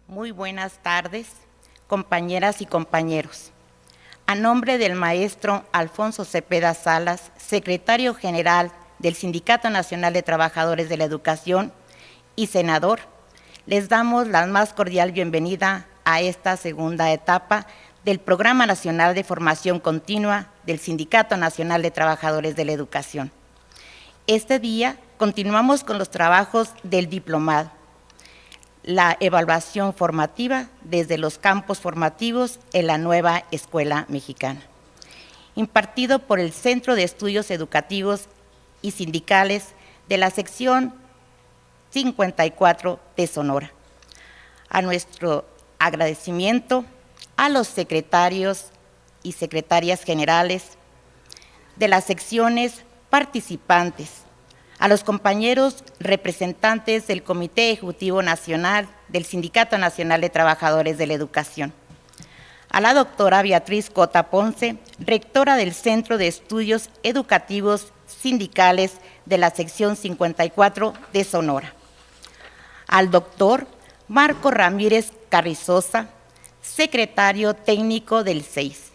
Muy buenas tardes, compañeras y compañeros. A nombre del maestro Alfonso Cepeda Salas, secretario general del Sindicato Nacional de Trabajadores de la Educación y senador, les damos la más cordial bienvenida a esta segunda etapa del Programa Nacional de Formación Continua del Sindicato Nacional de Trabajadores de la Educación. Este día continuamos con los trabajos del diplomado, la evaluación formativa desde los campos formativos en la nueva escuela mexicana, impartido por el Centro de Estudios Educativos y Sindicales de la sección 54 de Sonora. A nuestro agradecimiento a los secretarios y secretarias generales de las secciones participantes, a los compañeros representantes del Comité Ejecutivo Nacional del Sindicato Nacional de Trabajadores de la Educación, a la doctora Beatriz Cota Ponce, rectora del Centro de Estudios Educativos Sindicales de la sección 54 de Sonora, al doctor Marco Ramírez Carrizosa, secretario técnico del CEIS,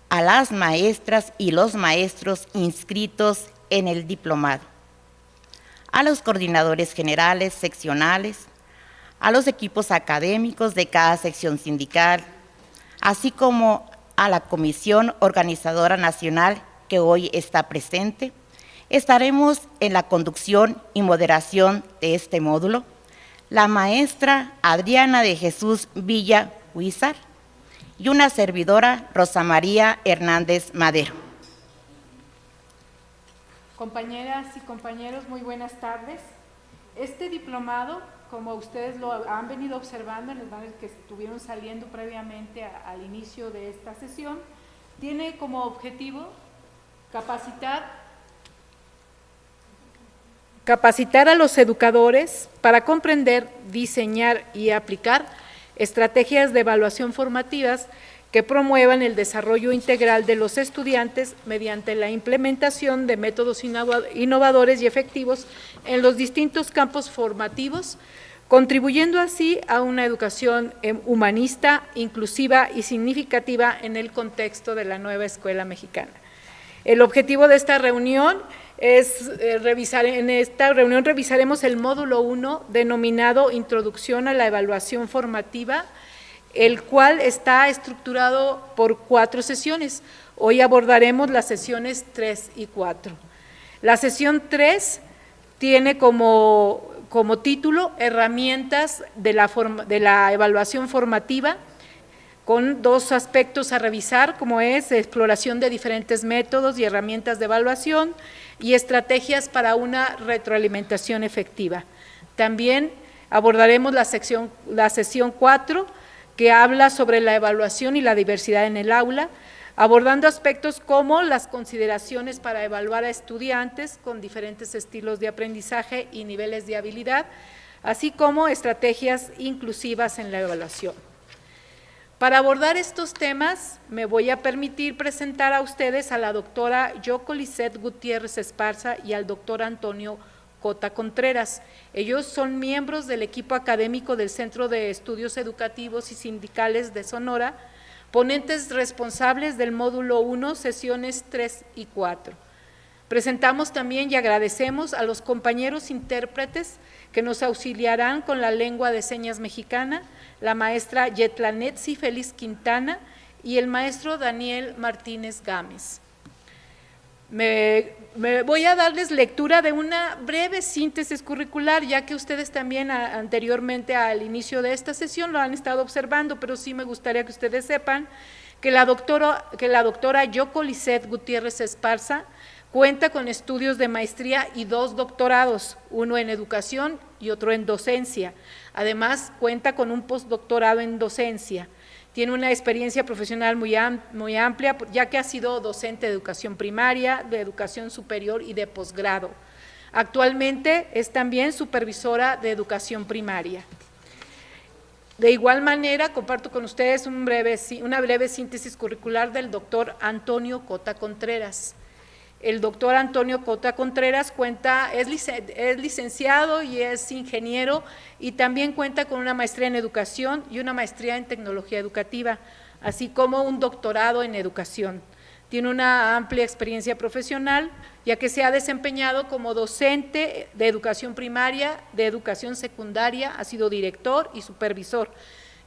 a las maestras y los maestros inscritos en el diplomado, a los coordinadores generales seccionales, a los equipos académicos de cada sección sindical, así como a la Comisión Organizadora Nacional que hoy está presente. Estaremos en la conducción y moderación de este módulo la maestra Adriana de Jesús Villa Huizar y una servidora, Rosa María Hernández Madero. Compañeras y compañeros, muy buenas tardes. Este diplomado, como ustedes lo han venido observando en los banner que estuvieron saliendo previamente al inicio de esta sesión, tiene como objetivo capacitar a los educadores para comprender, diseñar y aplicar estrategias de evaluación formativas que promuevan el desarrollo integral de los estudiantes mediante la implementación de métodos innovadores y efectivos en los distintos campos formativos, contribuyendo así a una educación humanista, inclusiva y significativa en el contexto de la nueva escuela mexicana. El objetivo de esta reunión es revisaremos el módulo 1 denominado Introducción a la Evaluación Formativa, el cual está estructurado por 4 sesiones. Hoy abordaremos las sesiones 3 y 4. La sesión 3 tiene como título Herramientas de la evaluación formativa, con 2 aspectos a revisar, como es exploración de diferentes métodos y herramientas de evaluación y estrategias para una retroalimentación efectiva. También abordaremos la sesión 4, que habla sobre la evaluación y la diversidad en el aula, abordando aspectos como las consideraciones para evaluar a estudiantes con diferentes estilos de aprendizaje y niveles de habilidad, así como estrategias inclusivas en la evaluación. Para abordar estos temas, me voy a permitir presentar a ustedes a la doctora Yoko Lisset Gutiérrez Esparza y al doctor Antonio Cota Contreras. Ellos son miembros del equipo académico del Centro de Estudios Educativos y Sindicales de Sonora, ponentes responsables del módulo 1, sesiones 3 y 4. Presentamos también y agradecemos a los compañeros intérpretes que nos auxiliarán con la lengua de señas mexicana, la maestra Yetlanetsi Félix Quintana y el maestro Daniel Martínez Gámez. Me voy a darles lectura de una breve síntesis curricular, ya que ustedes también anteriormente al inicio de esta sesión lo han estado observando, pero sí me gustaría que ustedes sepan que la doctora Yoko Lisset Gutiérrez Esparza cuenta con estudios de maestría y 2 doctorados, uno en educación y otro en docencia. Además, cuenta con un postdoctorado en docencia. Tiene una experiencia profesional muy amplia, ya que ha sido docente de educación primaria, de educación superior y de posgrado. Actualmente es también supervisora de educación primaria. De igual manera, comparto con ustedes una breve síntesis curricular del doctor Antonio Cota Contreras. El doctor Antonio Cota Contreras es licenciado y es ingeniero y también cuenta con una maestría en educación y una maestría en tecnología educativa, así como un doctorado en educación. Tiene una amplia experiencia profesional, ya que se ha desempeñado como docente de educación primaria, de educación secundaria, ha sido director y supervisor.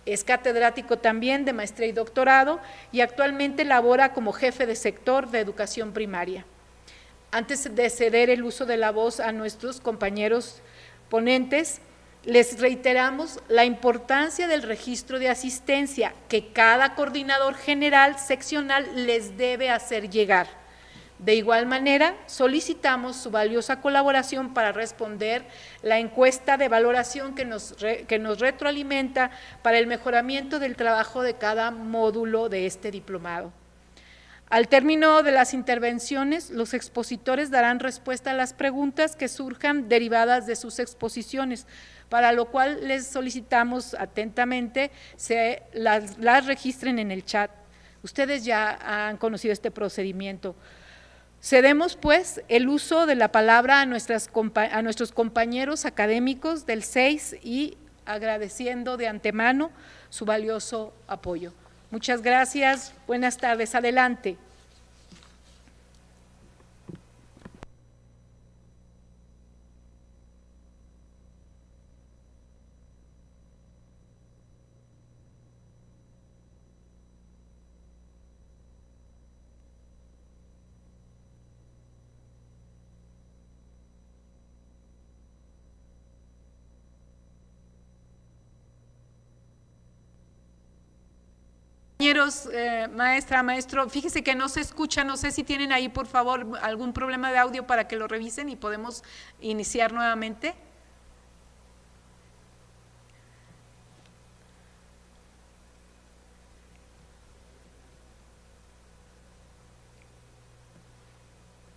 Es catedrático también de maestría y doctorado y actualmente labora como jefe de sector de educación primaria. Antes de ceder el uso de la voz a nuestros compañeros ponentes, les reiteramos la importancia del registro de asistencia que cada coordinador general seccional les debe hacer llegar. De igual manera, solicitamos su valiosa colaboración para responder la encuesta de valoración que nos retroalimenta para el mejoramiento del trabajo de cada módulo de este diplomado. Al término de las intervenciones, los expositores darán respuesta a las preguntas que surjan derivadas de sus exposiciones, para lo cual les solicitamos atentamente se las registren en el chat. Ustedes ya han conocido este procedimiento. Cedemos, pues, el uso de la palabra a nuestros compañeros académicos del 6 y agradeciendo de antemano su valioso apoyo. Muchas gracias, buenas tardes, adelante. Compañeros, maestra, maestro, fíjese que no se escucha, no sé si tienen ahí, por favor, algún problema de audio para que lo revisen y podemos iniciar nuevamente.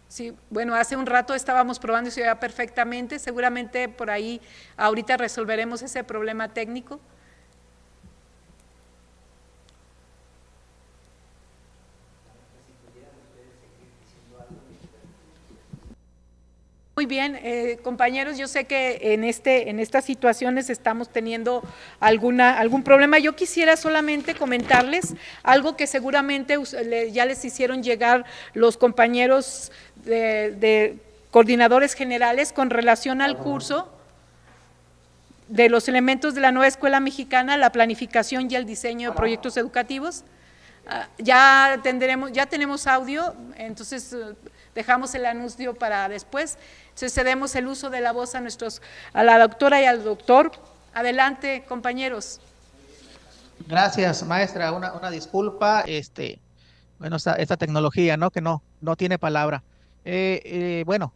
Sí, bueno, hace un rato estábamos probando y se veía perfectamente, seguramente por ahí ahorita resolveremos ese problema técnico. Muy bien, compañeros, yo sé que en estas situaciones estamos teniendo algún problema. Yo quisiera solamente comentarles algo que seguramente ya les hicieron llegar los compañeros de coordinadores generales con relación al curso de los elementos de la nueva escuela mexicana, la planificación y el diseño de proyectos educativos. Ya tenemos audio, entonces dejamos el anuncio para después. Entonces cedemos el uso de la voz a la doctora y al doctor. Adelante, compañeros. Gracias, maestra. Una disculpa. Bueno, esta tecnología, ¿no? Que no tiene palabra. Bueno,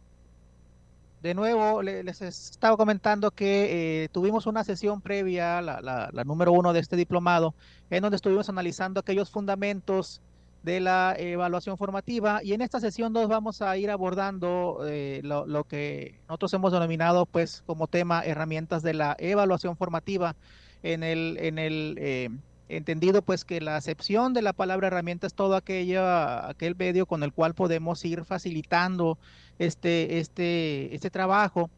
de nuevo les estaba comentando que tuvimos una sesión previa, la número 1 de este diplomado, en donde estuvimos analizando aquellos fundamentos de la evaluación formativa, y en esta sesión 2 vamos a ir abordando lo que nosotros hemos denominado pues como tema herramientas de la evaluación formativa, en el entendido pues que la acepción de la palabra herramienta es todo aquel medio con el cual podemos ir facilitando este trabajo.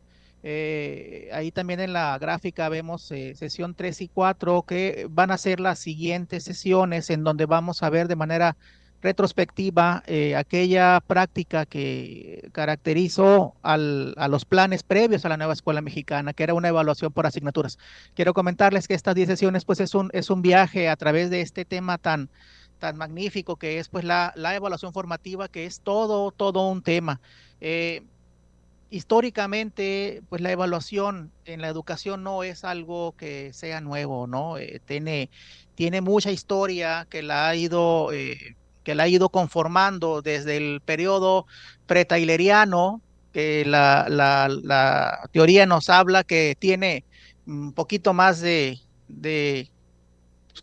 Ahí también en la gráfica vemos sesión 3 y 4, que van a ser las siguientes sesiones en donde vamos a ver de manera retrospectiva aquella práctica que caracterizó a los planes previos a la nueva escuela mexicana, que era una evaluación por asignaturas. Quiero comentarles que estas 10 sesiones pues es un viaje a través de este tema tan magnífico que es pues la evaluación formativa, que es todo un tema. Históricamente, pues la evaluación en la educación no es algo que sea nuevo, ¿no? Tiene mucha historia que la ha ido conformando desde el periodo pre-tayleriano, que la teoría nos habla que tiene un poquito más de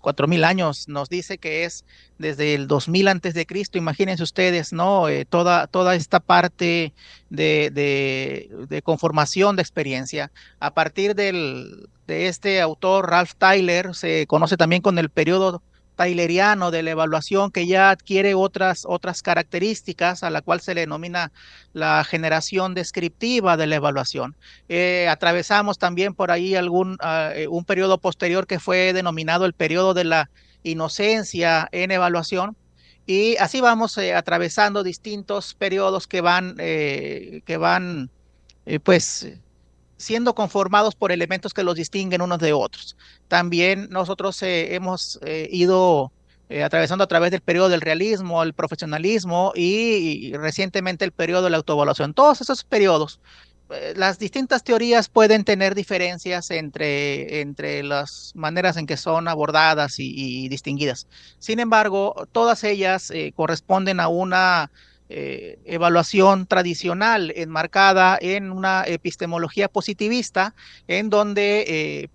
4000 años, nos dice que es desde el 2000 antes de Cristo. Imagínense ustedes, ¿no? Toda esta parte de conformación de experiencia. A partir de este autor, Ralph Tyler, se conoce también con el periodo tayleriano de la evaluación que ya adquiere otras características, a la cual se le denomina la generación descriptiva de la evaluación. Atravesamos también por ahí un periodo posterior que fue denominado el periodo de la inocencia en evaluación, y así vamos atravesando distintos periodos pues siendo conformados por elementos que los distinguen unos de otros. También nosotros hemos ido atravesando a través del periodo del realismo, el profesionalismo y recientemente el periodo de la autoevaluación. Todos esos periodos, las distintas teorías pueden tener diferencias entre las maneras en que son abordadas y distinguidas. Sin embargo, todas ellas corresponden a una evaluación tradicional enmarcada en una epistemología positivista, en donde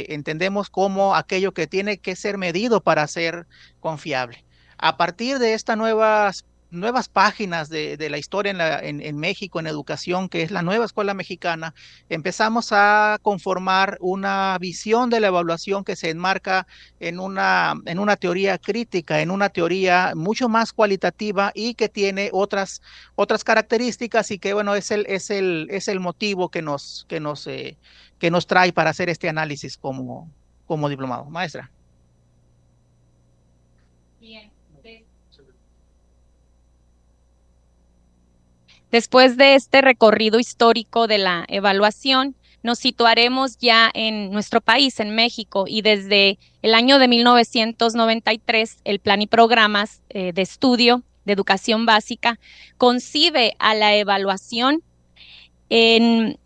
entendemos como aquello que tiene que ser medido para ser confiable. A partir de estas nuevas páginas de la historia en México, en educación, que es la nueva escuela mexicana, empezamos a conformar una visión de la evaluación que se enmarca en una teoría crítica, en una teoría mucho más cualitativa y que tiene otras características, y que bueno, es el motivo que nos trae para hacer este análisis como diplomado. Maestra. Bien. Después de este recorrido histórico de la evaluación, nos situaremos ya en nuestro país, en México, y desde el año de 1993, el Plan y Programas de Estudio de Educación Básica concibe a la evaluación en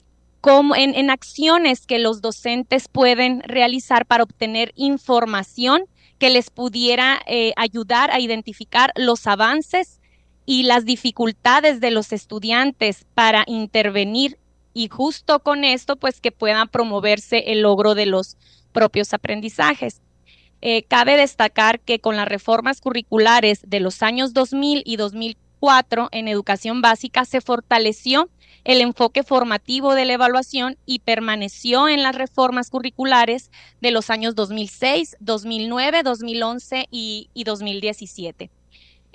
acciones que los docentes pueden realizar para obtener información que les pudiera ayudar a identificar los avances y las dificultades de los estudiantes para intervenir, y justo con esto, pues que puedan promoverse el logro de los propios aprendizajes. Cabe destacar que con las reformas curriculares de los años 2000 y 2004 en educación básica se fortaleció el enfoque formativo de la evaluación y permaneció en las reformas curriculares de los años 2006, 2009, 2011 y 2017.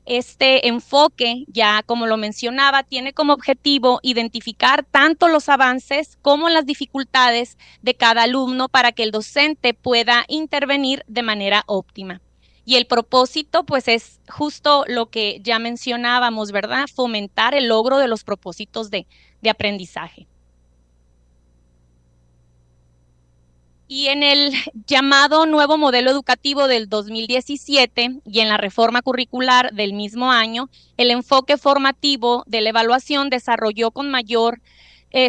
Este enfoque, ya como lo mencionaba, tiene como objetivo identificar tanto los avances como las dificultades de cada alumno para que el docente pueda intervenir de manera óptima. Y el propósito, pues, es justo lo que ya mencionábamos, ¿verdad? Fomentar el logro de los propósitos de aprendizaje. Y en el llamado nuevo modelo educativo del 2017 y en la reforma curricular del mismo año, el enfoque formativo de la evaluación desarrolló con mayor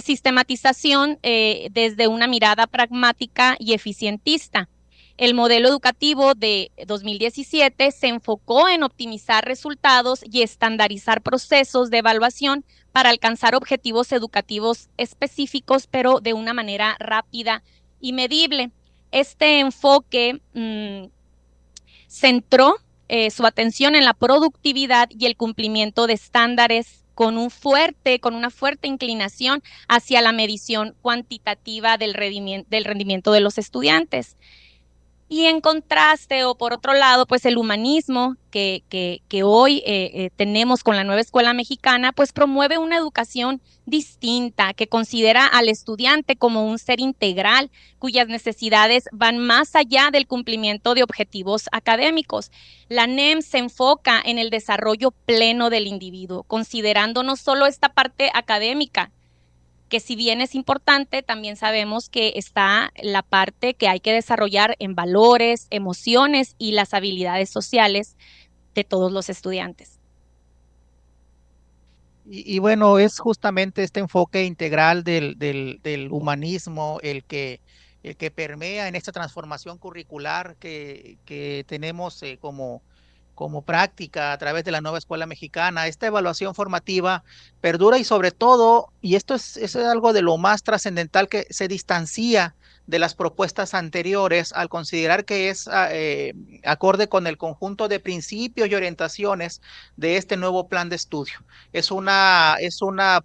sistematización desde una mirada pragmática y eficientista. El modelo educativo de 2017 se enfocó en optimizar resultados y estandarizar procesos de evaluación para alcanzar objetivos educativos específicos, pero de una manera rápida y medible. Este enfoque centró su atención en la productividad y el cumplimiento de estándares con una fuerte inclinación hacia la medición cuantitativa del rendimiento de los estudiantes. Y en contraste, o por otro lado, pues el humanismo que hoy tenemos con la nueva escuela mexicana, pues promueve una educación distinta, que considera al estudiante como un ser integral, cuyas necesidades van más allá del cumplimiento de objetivos académicos. La NEM se enfoca en el desarrollo pleno del individuo, considerando no solo esta parte académica, que si bien es importante, también sabemos que está la parte que hay que desarrollar en valores, emociones y las habilidades sociales de todos los estudiantes. Y bueno, es justamente este enfoque integral del humanismo el que permea en esta transformación curricular que tenemos como práctica a través de la nueva escuela mexicana. Esta evaluación formativa perdura y sobre todo, y esto es algo de lo más trascendental, que se distancia de las propuestas anteriores al considerar que es acorde con el conjunto de principios y orientaciones de este nuevo plan de estudio. Es una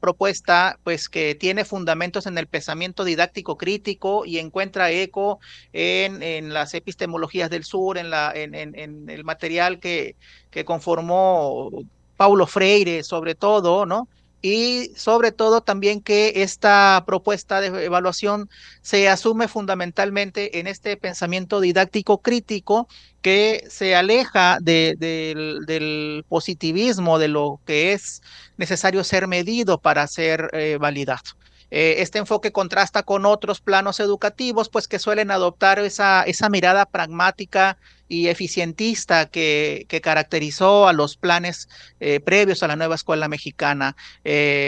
propuesta pues que tiene fundamentos en el pensamiento didáctico crítico y encuentra eco en las epistemologías del sur, en el material que conformó Paulo Freire, sobre todo, ¿no? Y sobre todo también que esta propuesta de evaluación se asume fundamentalmente en este pensamiento didáctico crítico que se aleja del positivismo, de lo que es necesario ser medido para ser validado. Este enfoque contrasta con otros planos educativos, pues que suelen adoptar esa mirada pragmática y eficientista que caracterizó a los planes previos a la nueva escuela mexicana,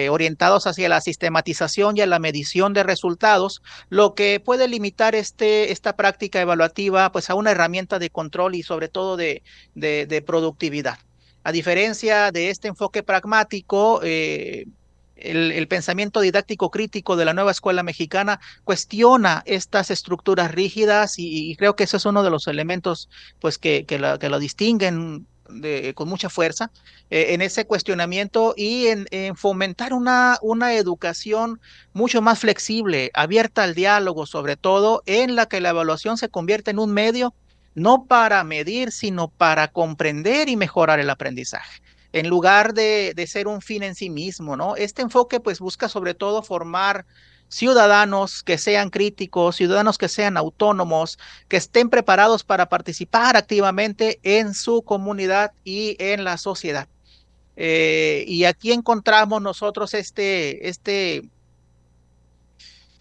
orientados hacia la sistematización y a la medición de resultados, lo que puede limitar esta práctica evaluativa pues, a una herramienta de control y sobre todo de productividad. A diferencia de este enfoque pragmático, el pensamiento didáctico crítico de la nueva escuela mexicana cuestiona estas estructuras rígidas y creo que ese es uno de los elementos pues, que lo distinguen con mucha fuerza en ese cuestionamiento y en fomentar una educación mucho más flexible, abierta al diálogo, sobre todo en la que la evaluación se convierte en un medio no para medir, sino para comprender y mejorar el aprendizaje en lugar de ser un fin en sí mismo, ¿no? Este enfoque pues busca sobre todo formar ciudadanos que sean críticos, ciudadanos que sean autónomos, que estén preparados para participar activamente en su comunidad y en la sociedad. Y aquí encontramos nosotros este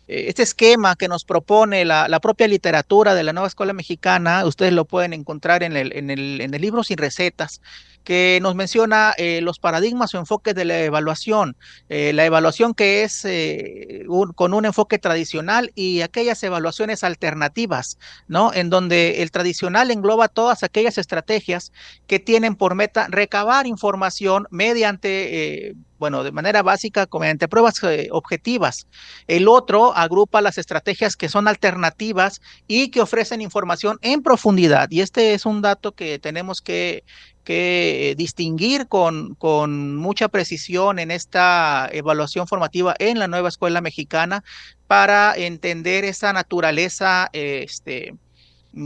esquema que nos propone la propia literatura de la nueva escuela mexicana, ustedes lo pueden encontrar en el libro Sin Recetas, que nos menciona los paradigmas o enfoques de la evaluación que es con un enfoque tradicional y aquellas evaluaciones alternativas, ¿no? En donde el tradicional engloba todas aquellas estrategias que tienen por meta recabar información mediante bueno, de manera básica, mediante pruebas objetivas. El otro agrupa las estrategias que son alternativas y que ofrecen información en profundidad. Y este es un dato que tenemos que distinguir con mucha precisión en esta evaluación formativa en la nueva escuela mexicana para entender esa naturaleza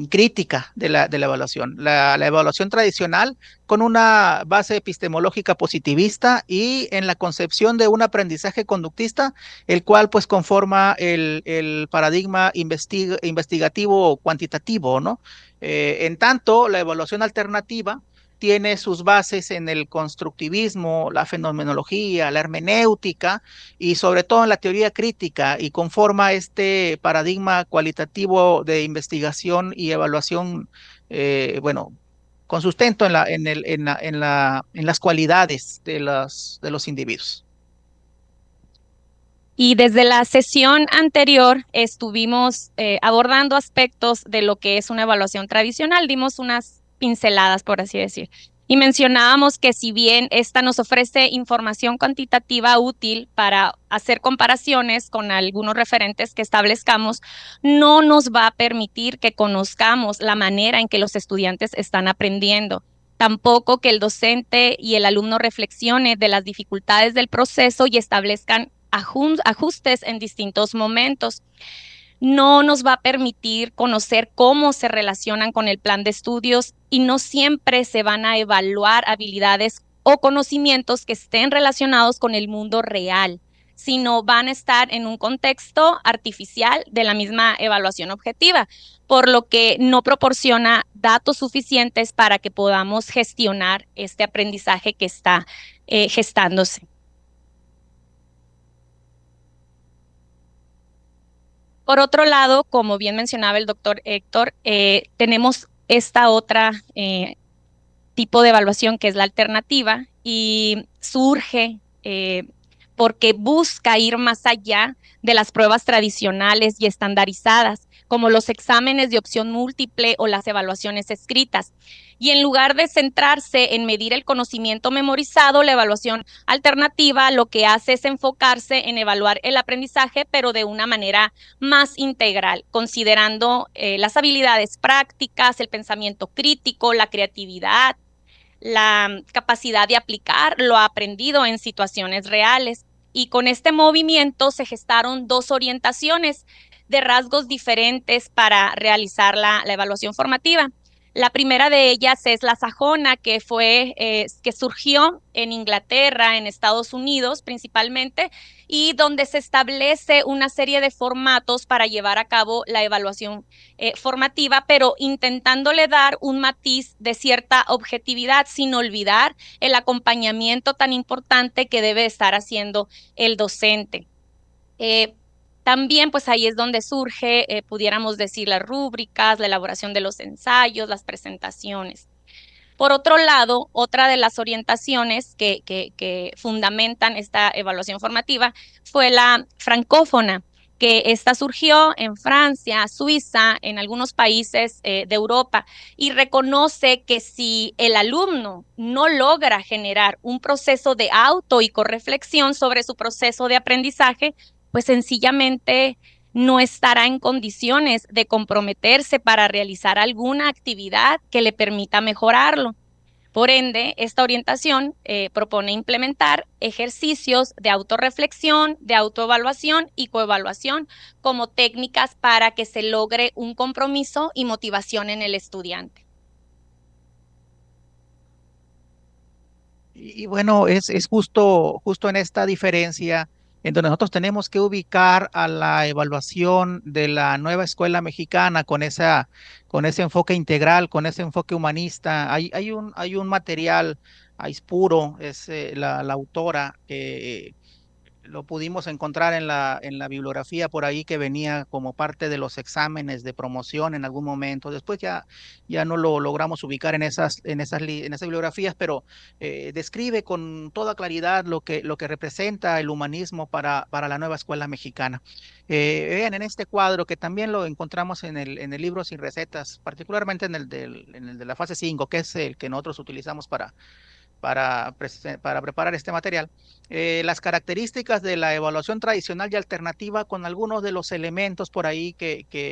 crítica de la evaluación. La evaluación tradicional con una base epistemológica positivista y en la concepción de un aprendizaje conductista, el cual pues conforma el paradigma investigativo cuantitativo, ¿no? En tanto, la evaluación alternativa tiene sus bases en el constructivismo, la fenomenología, la hermenéutica y sobre todo en la teoría crítica y conforma este paradigma cualitativo de investigación y evaluación, bueno, con sustento en las cualidades de los individuos. Y desde la sesión anterior estuvimos abordando aspectos de lo que es una evaluación tradicional, dimos unas pinceladas, por así decir. Y mencionábamos que si bien esta nos ofrece información cuantitativa útil para hacer comparaciones con algunos referentes que establezcamos, no nos va a permitir que conozcamos la manera en que los estudiantes están aprendiendo. Tampoco que el docente y el alumno reflexione de las dificultades del proceso y establezcan ajustes en distintos momentos. No nos va a permitir conocer cómo se relacionan con el plan de estudios y no siempre se van a evaluar habilidades o conocimientos que estén relacionados con el mundo real, sino van a estar en un contexto artificial de la misma evaluación objetiva, por lo que no proporciona datos suficientes para que podamos gestionar este aprendizaje que está gestándose. Por otro lado, como bien mencionaba el doctor Héctor, tenemos esta otra tipo de evaluación que es la alternativa y surge porque busca ir más allá de las pruebas tradicionales y estandarizadas como los exámenes de opción múltiple o las evaluaciones escritas. Y en lugar de centrarse en medir el conocimiento memorizado, la evaluación alternativa lo que hace es enfocarse en evaluar el aprendizaje, pero de una manera más integral, considerando las habilidades prácticas, el pensamiento crítico, la creatividad, la capacidad de aplicar lo aprendido en situaciones reales. Y con este movimiento se gestaron dos orientaciones de rasgos diferentes para realizar la evaluación formativa. La primera de ellas es la sajona, que surgió en Inglaterra, en Estados Unidos principalmente, y donde se establece una serie de formatos para llevar a cabo la evaluación formativa, pero intentándole dar un matiz de cierta objetividad, sin olvidar el acompañamiento tan importante que debe estar haciendo el docente. También pues ahí es donde surge, pudiéramos decir, las rúbricas, la elaboración de los ensayos, las presentaciones. Por otro lado, otra de las orientaciones que fundamentan esta evaluación formativa fue la francófona, que esta surgió en Francia, Suiza, en algunos países de Europa, y reconoce que si el alumno no logra generar un proceso de auto y correflexión sobre su proceso de aprendizaje, pues sencillamente no estará en condiciones de comprometerse para realizar alguna actividad que le permita mejorarlo. Por ende, esta orientación propone implementar ejercicios de autorreflexión, de autoevaluación y coevaluación como técnicas para que se logre un compromiso y motivación en el estudiante. Y bueno, es justo en esta diferencia en donde nosotros tenemos que ubicar a la evaluación de la nueva escuela mexicana con ese enfoque integral, con ese enfoque humanista. Hay un material, Aispuro, es la autora, que lo pudimos encontrar en en la bibliografía por ahí, que venía como parte de los exámenes de promoción en algún momento. Después ya no lo logramos ubicar en en esas bibliografías, pero describe con toda claridad lo que representa el humanismo para la nueva escuela mexicana. Vean en este cuadro, que también lo encontramos en en el libro Sin Recetas, particularmente en el de la fase 5, que es el que nosotros utilizamos para preparar este material, las características de la evaluación tradicional y alternativa, con algunos de los elementos por ahí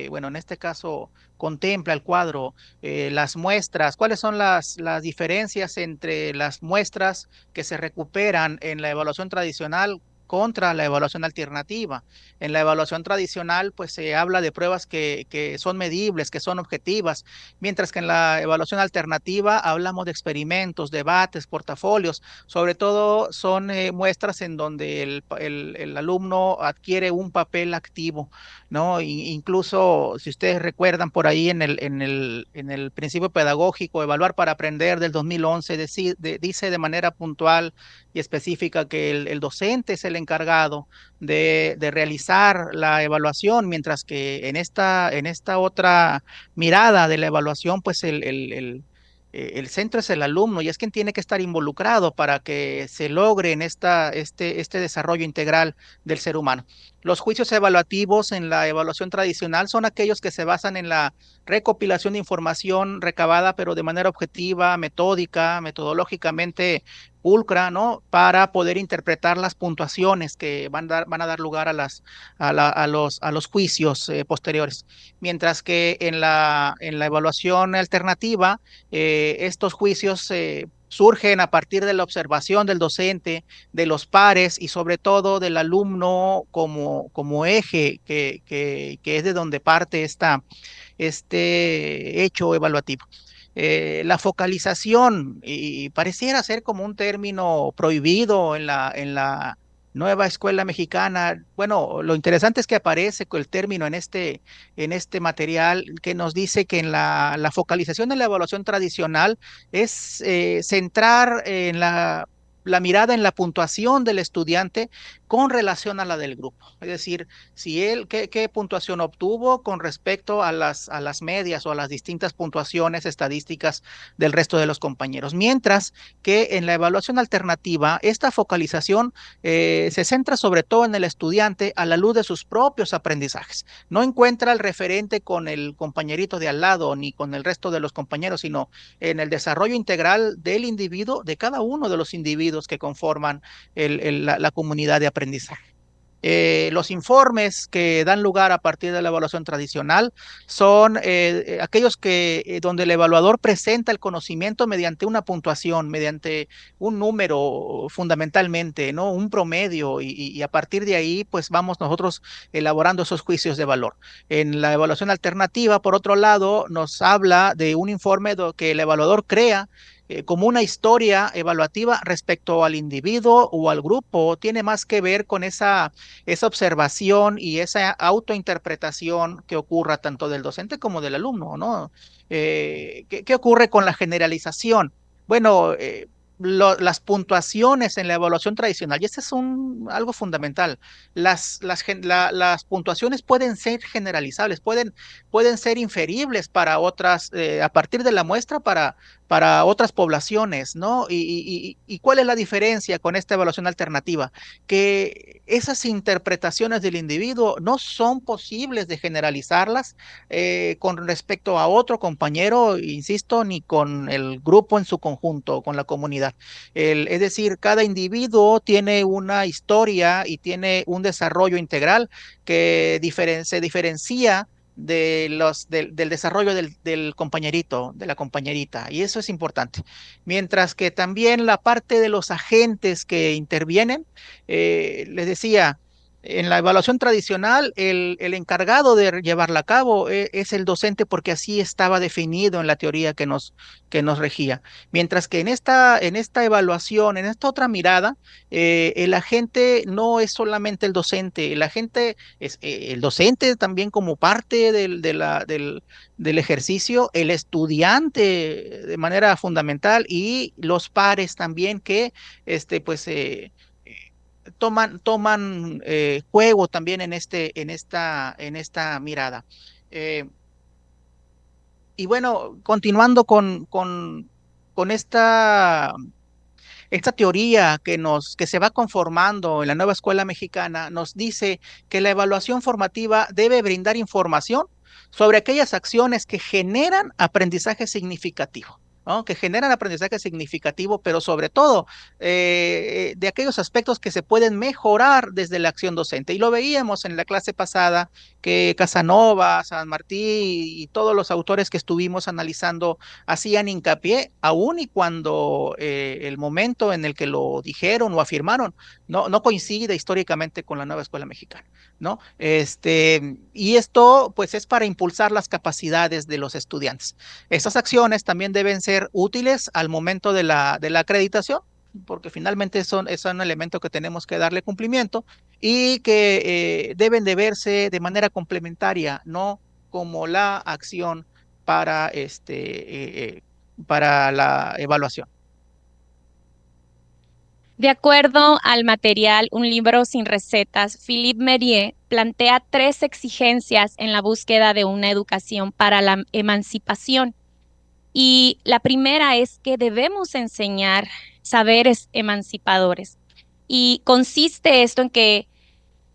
bueno, en este caso contempla el cuadro, las muestras, cuáles son las diferencias entre las muestras que se recuperan en la evaluación tradicional contra la evaluación alternativa. En la evaluación tradicional, pues se habla de pruebas que son medibles, que son objetivas, mientras que en la evaluación alternativa hablamos de experimentos, debates, portafolios. Sobre todo son muestras en donde el alumno adquiere un papel activo, ¿no? Incluso, si ustedes recuerdan por ahí en el principio pedagógico, Evaluar para Aprender del 2011, dice de manera puntual y específica que el docente es el encargado de realizar la evaluación, mientras que en esta otra mirada de la evaluación, pues el centro es el alumno, y es quien tiene que estar involucrado para que se logre en este desarrollo integral del ser humano. Los juicios evaluativos en la evaluación tradicional son aquellos que se basan en la recopilación de información recabada, pero de manera objetiva, metódica, metodológicamente pulcra, ¿no? Para poder interpretar las puntuaciones que van a dar lugar a los juicios posteriores. Mientras que en en la evaluación alternativa, estos juicios surgen a partir de la observación del docente, de los pares y sobre todo del alumno como eje, que es de donde parte este hecho evaluativo. La focalización, y pareciera ser como un término prohibido en en la nueva escuela mexicana. Bueno, lo interesante es que aparece con el término en este material, que nos dice que en la focalización de la evaluación tradicional es centrar en la mirada en la puntuación del estudiante, con relación a la del grupo. Es decir, si él, qué puntuación obtuvo con respecto a las medias o a las distintas puntuaciones estadísticas del resto de los compañeros. Mientras que en la evaluación alternativa, esta focalización se centra sobre todo en el estudiante a la luz de sus propios aprendizajes. No encuentra el referente con el compañerito de al lado ni con el resto de los compañeros, sino en el desarrollo integral del individuo, de cada uno de los individuos que conforman la comunidad de aprendizaje. Los informes que dan lugar a partir de la evaluación tradicional son aquellos que donde el evaluador presenta el conocimiento mediante una puntuación, mediante un número fundamentalmente, ¿no? Un promedio y a partir de ahí pues vamos nosotros elaborando esos juicios de valor. En la evaluación alternativa, por otro lado, nos habla de un informe que el evaluador crea como una historia evaluativa respecto al individuo o al grupo. Tiene más que ver con esa observación y esa autointerpretación que ocurra tanto del docente como del alumno, ¿no? ¿Qué ocurre con la generalización? Bueno, las puntuaciones en la evaluación tradicional, y este es algo fundamental, las puntuaciones pueden ser generalizables, pueden ser inferibles para otras, a partir de la muestra para otras poblaciones, ¿no? ¿Y cuál es la diferencia con esta evaluación alternativa? Que esas interpretaciones del individuo no son posibles de generalizarlas con respecto a otro compañero, insisto, ni con el grupo en su conjunto, con la comunidad. Es decir, cada individuo tiene una historia y tiene un desarrollo integral que se diferencia del desarrollo del compañerito, de la compañerita, y eso es importante. Mientras que también la parte de los agentes que intervienen, les decía, en la evaluación tradicional, el encargado de llevarla a cabo es el docente porque así estaba definido en la teoría que nos regía. Mientras que en esta evaluación, en esta otra mirada, el agente no es solamente el docente, el agente es el docente también como parte del ejercicio, el estudiante de manera fundamental y los pares también que pues toman juego también en esta mirada. Eh, y bueno, continuando con esta teoría que se va conformando en la nueva escuela mexicana, nos dice que la evaluación formativa debe brindar información sobre aquellas acciones que generan aprendizaje significativo, ¿no? Que generan aprendizaje significativo, pero sobre todo de aquellos aspectos que se pueden mejorar desde la acción docente. Y lo veíamos en la clase pasada, que Casanova, San Martí y todos los autores que estuvimos analizando hacían hincapié, aún y cuando el momento en el que lo dijeron o afirmaron no coincide históricamente con la nueva escuela mexicana, ¿no? Y esto pues es para impulsar las capacidades de los estudiantes. Estas acciones también deben ser útiles al momento de la acreditación, porque finalmente es un elemento que tenemos que darle cumplimiento y que deben de verse de manera complementaria, no como la acción para la evaluación. De acuerdo al material Un libro sin recetas, Philippe Merier plantea 3 exigencias en la búsqueda de una educación para la emancipación. Y la primera es que debemos enseñar saberes emancipadores. Y consiste esto en que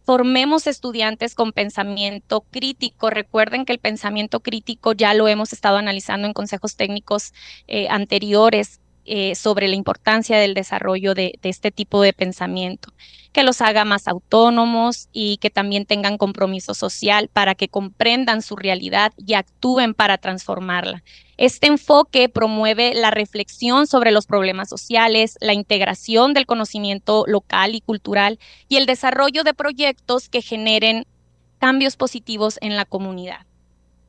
formemos estudiantes con pensamiento crítico. Recuerden que el pensamiento crítico ya lo hemos estado analizando en consejos técnicos anteriores sobre la importancia del desarrollo de este tipo de pensamiento, que los haga más autónomos y que también tengan compromiso social para que comprendan su realidad y actúen para transformarla. Este enfoque promueve la reflexión sobre los problemas sociales, la integración del conocimiento local y cultural y el desarrollo de proyectos que generen cambios positivos en la comunidad.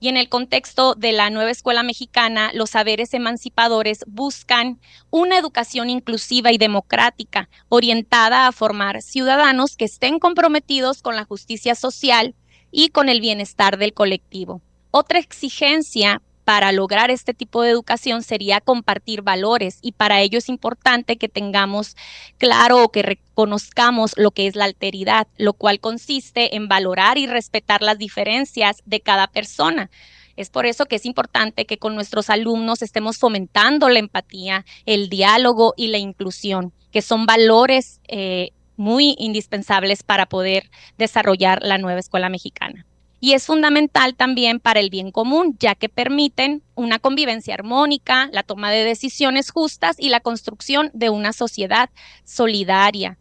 Y en el contexto de la nueva escuela mexicana, los saberes emancipadores buscan una educación inclusiva y democrática, orientada a formar ciudadanos que estén comprometidos con la justicia social y con el bienestar del colectivo. Otra exigencia para lograr este tipo de educación sería compartir valores, y para ello es importante que tengamos claro o que reconozcamos lo que es la alteridad, lo cual consiste en valorar y respetar las diferencias de cada persona. Es por eso que es importante que con nuestros alumnos estemos fomentando la empatía, el diálogo y la inclusión, que son valores muy indispensables para poder desarrollar la nueva escuela mexicana. Y es fundamental también para el bien común, ya que permiten una convivencia armónica, la toma de decisiones justas y la construcción de una sociedad solidaria,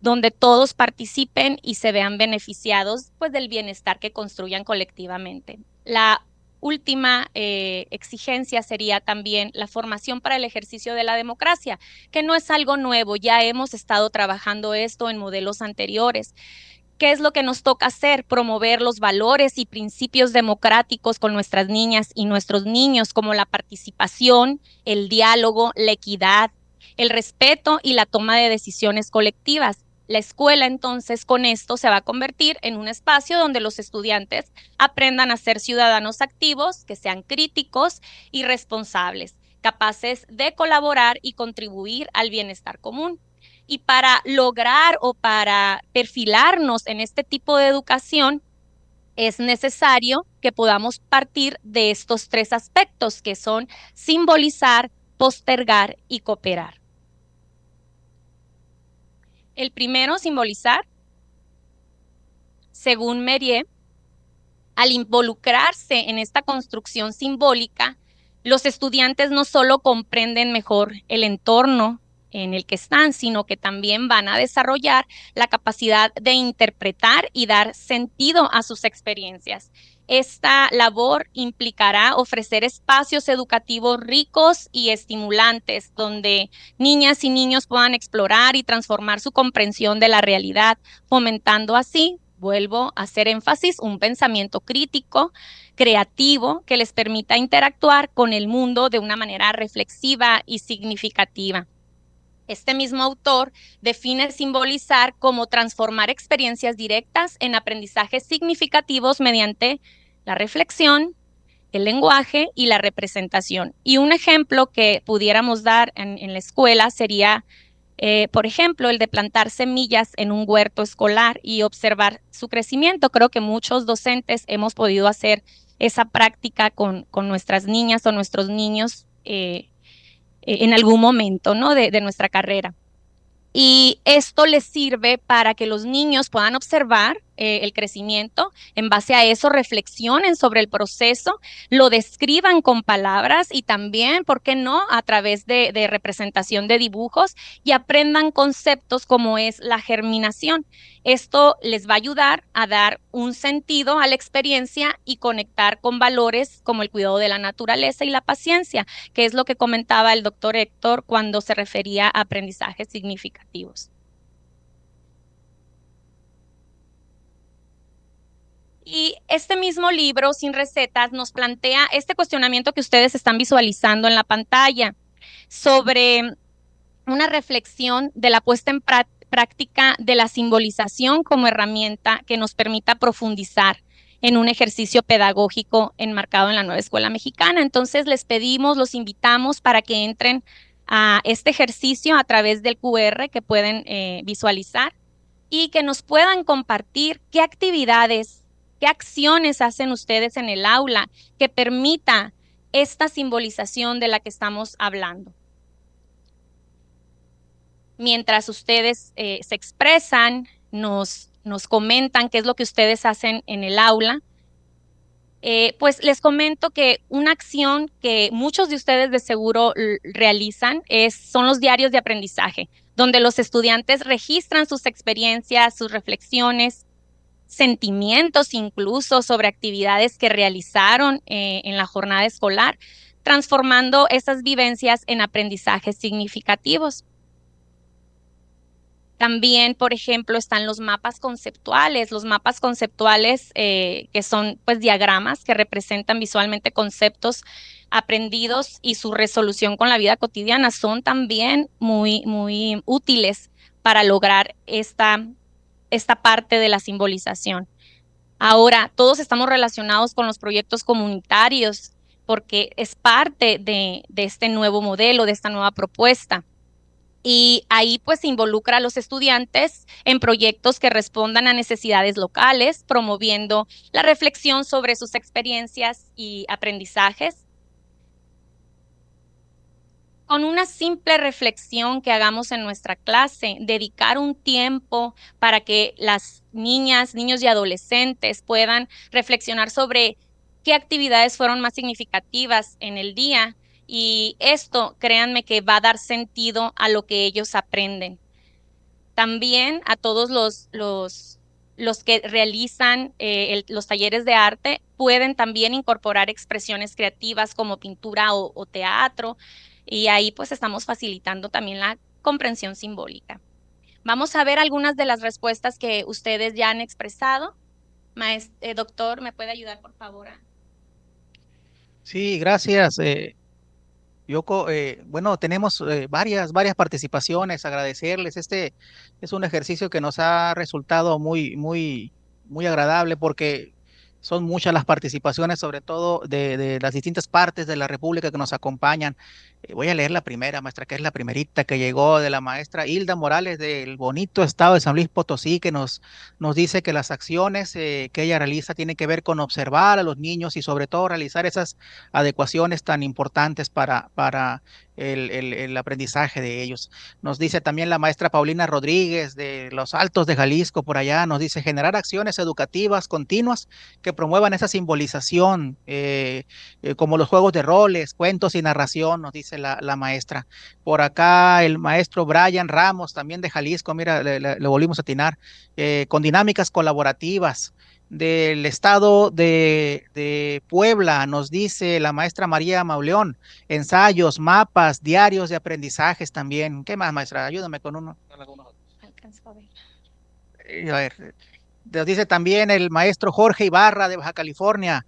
donde todos participen y se vean beneficiados, pues, del bienestar que construyan colectivamente. La última exigencia sería también la formación para el ejercicio de la democracia, que no es algo nuevo, ya hemos estado trabajando esto en modelos anteriores. ¿Qué es lo que nos toca hacer? Promover los valores y principios democráticos con nuestras niñas y nuestros niños, como la participación, el diálogo, la equidad, el respeto y la toma de decisiones colectivas. La escuela, entonces, con esto se va a convertir en un espacio donde los estudiantes aprendan a ser ciudadanos activos, que sean críticos y responsables, capaces de colaborar y contribuir al bienestar común. Y para lograr o para perfilarnos en este tipo de educación, es necesario que podamos partir de estos tres aspectos, que son simbolizar, postergar y cooperar. El primero, simbolizar. Según Mérier, al involucrarse en esta construcción simbólica, los estudiantes no solo comprenden mejor el entorno en el que están, sino que también van a desarrollar la capacidad de interpretar y dar sentido a sus experiencias. Esta labor implicará ofrecer espacios educativos ricos y estimulantes, donde niñas y niños puedan explorar y transformar su comprensión de la realidad, fomentando así, vuelvo a hacer énfasis, un pensamiento crítico, creativo, que les permita interactuar con el mundo de una manera reflexiva y significativa. Este mismo autor define simbolizar como transformar experiencias directas en aprendizajes significativos mediante la reflexión, el lenguaje y la representación. Y un ejemplo que pudiéramos dar en la escuela sería, por ejemplo, el de plantar semillas en un huerto escolar y observar su crecimiento. Creo que muchos docentes hemos podido hacer esa práctica con nuestras niñas o nuestros niños en algún momento, ¿no?, de nuestra carrera. Y esto les sirve para que los niños puedan observar el crecimiento, en base a eso reflexionen sobre el proceso, lo describan con palabras y también, ¿por qué no?, a través de representación de dibujos, y aprendan conceptos como es la germinación. Esto les va a ayudar a dar un sentido a la experiencia y conectar con valores como el cuidado de la naturaleza y la paciencia, que es lo que comentaba el doctor Héctor cuando se refería a aprendizajes significativos. Y este mismo libro, Sin Recetas, nos plantea este cuestionamiento que ustedes están visualizando en la pantalla, sobre una reflexión de la puesta en práctica de la simbolización como herramienta que nos permita profundizar en un ejercicio pedagógico enmarcado en la nueva escuela mexicana. Entonces les pedimos, los invitamos para que entren a este ejercicio a través del QR que pueden visualizar, y que nos puedan compartir qué actividades, qué acciones hacen ustedes en el aula que permita esta simbolización de la que estamos hablando. Mientras ustedes se expresan, nos comentan qué es lo que ustedes hacen en el aula, pues les comento que una acción que muchos de ustedes de seguro realizan son los diarios de aprendizaje, donde los estudiantes registran sus experiencias, sus reflexiones, sentimientos incluso sobre actividades que realizaron en la jornada escolar, transformando esas vivencias en aprendizajes significativos. También, por ejemplo, están los mapas conceptuales. Los mapas conceptuales que son, pues, diagramas que representan visualmente conceptos aprendidos y su resolución con la vida cotidiana, son también muy, muy útiles para lograr esta parte de la simbolización. Ahora, todos estamos relacionados con los proyectos comunitarios porque es parte de este nuevo modelo, de esta nueva propuesta. Y ahí pues se involucra a los estudiantes en proyectos que respondan a necesidades locales, promoviendo la reflexión sobre sus experiencias y aprendizajes. Con una simple reflexión que hagamos en nuestra clase, dedicar un tiempo para que las niñas, niños y adolescentes puedan reflexionar sobre qué actividades fueron más significativas en el día. Y esto, créanme que va a dar sentido a lo que ellos aprenden. También a todos los que realizan los talleres de arte pueden también incorporar expresiones creativas como pintura o teatro, y ahí pues estamos facilitando también la comprensión simbólica. Vamos a ver algunas de las respuestas que ustedes ya han expresado. Doctor, ¿me puede ayudar, por favor? Sí, gracias. Yoko, bueno, tenemos varias participaciones, agradecerles. Este es un ejercicio que nos ha resultado muy agradable porque son muchas las participaciones, sobre todo de las distintas partes de la República que nos acompañan. Voy a leer la primera, maestra, que es la primerita que llegó de la maestra Hilda Morales del bonito estado de San Luis Potosí, que nos dice que las acciones que ella realiza tienen que ver con observar a los niños y sobre todo realizar esas adecuaciones tan importantes para el aprendizaje de ellos. Nos dice también la maestra Paulina Rodríguez de Los Altos de Jalisco, por allá, nos dice generar acciones educativas continuas que promuevan esa simbolización, como los juegos de roles, cuentos y narración, nos dice la maestra. Por acá el maestro Brian Ramos, también de Jalisco, mira, le volvimos a atinar, con dinámicas colaborativas. Del estado de Puebla, nos dice la maestra María Mauleón, ensayos, mapas, diarios de aprendizajes también. ¿Qué más, maestra? Ayúdame con uno. Alcanzo a ver. A ver, nos dice también el maestro Jorge Ibarra de Baja California,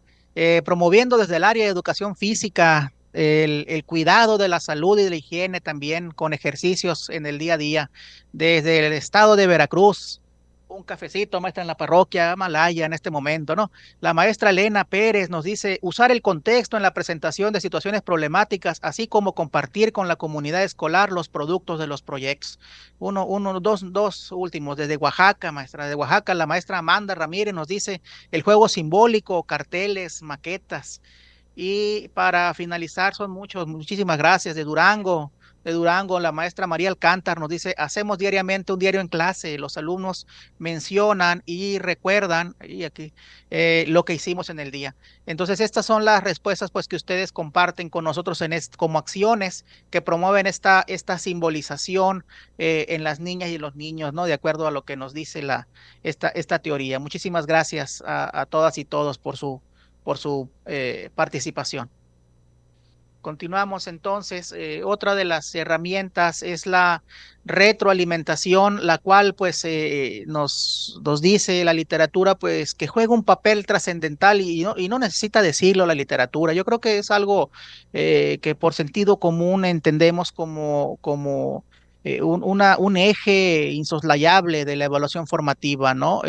promoviendo desde el área de educación física el cuidado de la salud y de la higiene también con ejercicios en el día a día. Desde el estado de Veracruz, un cafecito, maestra, en la parroquia Malaya en este momento, ¿no? La maestra Elena Pérez nos dice usar el contexto en la presentación de situaciones problemáticas, así como compartir con la comunidad escolar los productos de los proyectos. Dos últimos, desde Oaxaca, maestra, de Oaxaca, la maestra Amanda Ramírez nos dice el juego simbólico, carteles, maquetas. Y para finalizar, son muchísimas gracias de Durango, la maestra María Alcántar nos dice, hacemos diariamente un diario en clase, los alumnos mencionan y recuerdan, y aquí, lo que hicimos en el día. Entonces, estas son las respuestas pues que ustedes comparten con nosotros como acciones que promueven esta simbolización en las niñas y los niños, ¿no? De acuerdo a lo que nos dice esta teoría. Muchísimas gracias a todas y todos por su participación. Continuamos entonces. Otra de las herramientas es la retroalimentación, la cual pues nos dice la literatura pues que juega un papel trascendental y no necesita decirlo la literatura. Yo creo que es algo que por sentido común entendemos como un eje insoslayable de la evaluación formativa, ¿no?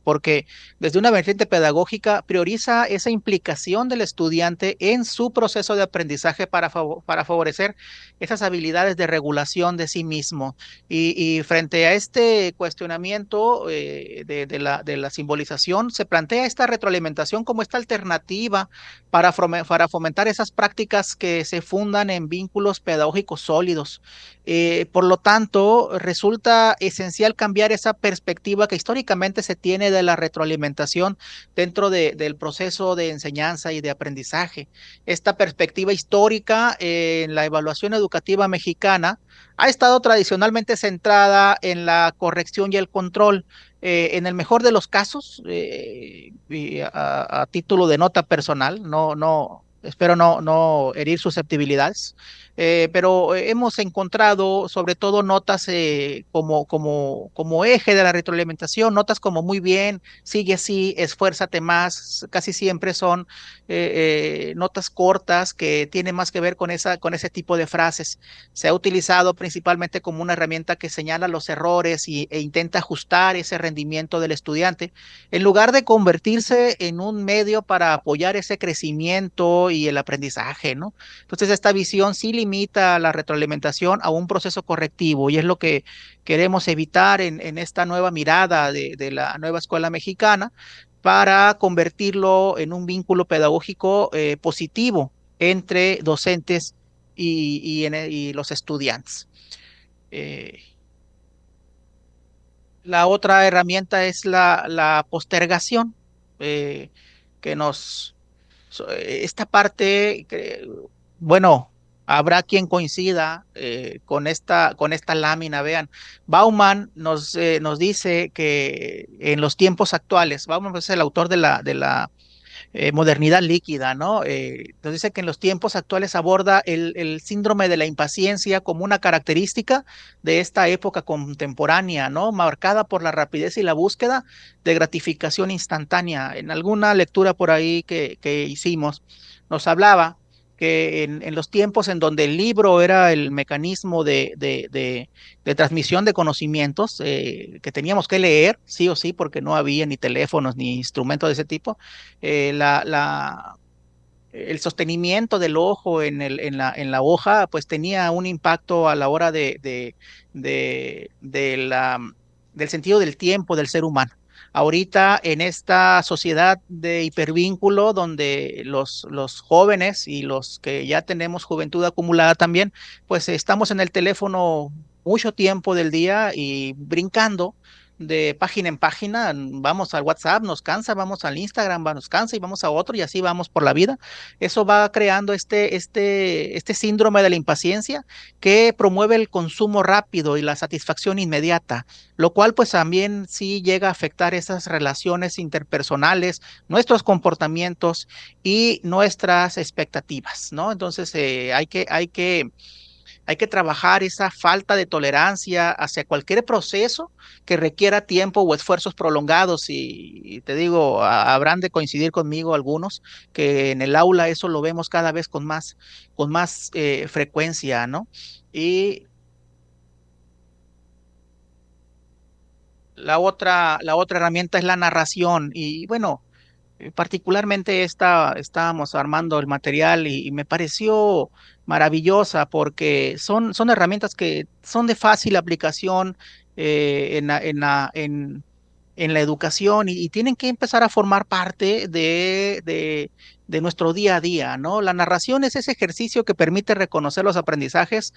Porque desde una vertiente pedagógica prioriza esa implicación del estudiante en su proceso de aprendizaje para favorecer esas habilidades de regulación de sí mismo. Y frente a este cuestionamiento de la simbolización, se plantea esta retroalimentación como esta alternativa para fomentar esas prácticas que se fundan en vínculos pedagógicos sólidos. Por lo tanto, resulta esencial cambiar esa perspectiva que históricamente se tiene de la retroalimentación dentro del proceso de enseñanza y de aprendizaje. Esta perspectiva histórica en la evaluación educativa mexicana ha estado tradicionalmente centrada en la corrección y el control. En el mejor de los casos, y a título de nota personal, espero no herir susceptibilidades, pero hemos encontrado sobre todo notas como eje de la retroalimentación, notas como muy bien, sigue así, esfuérzate más, casi siempre son notas cortas que tienen más que ver con ese tipo de frases. Se ha utilizado principalmente como una herramienta que señala los errores e intenta ajustar ese rendimiento del estudiante, en lugar de convertirse en un medio para apoyar ese crecimiento y el aprendizaje, ¿no? Entonces, esta visión sí limita la retroalimentación a un proceso correctivo y es lo que queremos evitar en esta nueva mirada de la nueva escuela mexicana para convertirlo en un vínculo pedagógico positivo entre docentes y los estudiantes. Eh, la otra herramienta es la postergación, eh, que esta parte, bueno, habrá quien coincida con esta lámina. Vean, Bauman nos dice que en los tiempos actuales, Bauman es el autor de la modernidad líquida, ¿no? Nos dice que en los tiempos actuales aborda el síndrome de la impaciencia como una característica de esta época contemporánea, ¿no? Marcada por la rapidez y la búsqueda de gratificación instantánea. En alguna lectura por ahí que hicimos, nos hablaba que en los tiempos en donde el libro era el mecanismo de transmisión de conocimientos que teníamos que leer, sí o sí, porque no había ni teléfonos ni instrumentos de ese tipo, eh, la, la, el sostenimiento del ojo en la hoja, pues tenía un impacto a la hora del sentido del tiempo del ser humano. Ahorita en esta sociedad de hipervínculo, donde los jóvenes y los que ya tenemos juventud acumulada también, pues estamos en el teléfono mucho tiempo del día y brincando de página en página, vamos al WhatsApp, nos cansa, vamos al Instagram, nos cansa y vamos a otro y así vamos por la vida. Eso va creando este síndrome de la impaciencia que promueve el consumo rápido y la satisfacción inmediata, lo cual pues también sí llega a afectar esas relaciones interpersonales, nuestros comportamientos y nuestras expectativas, ¿no? Entonces hay que trabajar esa falta de tolerancia hacia cualquier proceso que requiera tiempo o esfuerzos prolongados. Y te digo, habrán de coincidir conmigo algunos que en el aula eso lo vemos cada vez con más frecuencia, ¿no? Y la otra herramienta es la narración. Y bueno, particularmente estábamos armando el material y me pareció maravillosa porque son herramientas que son de fácil aplicación en la educación y tienen que empezar a formar parte de nuestro día a día, ¿no? La narración es ese ejercicio que permite reconocer los aprendizajes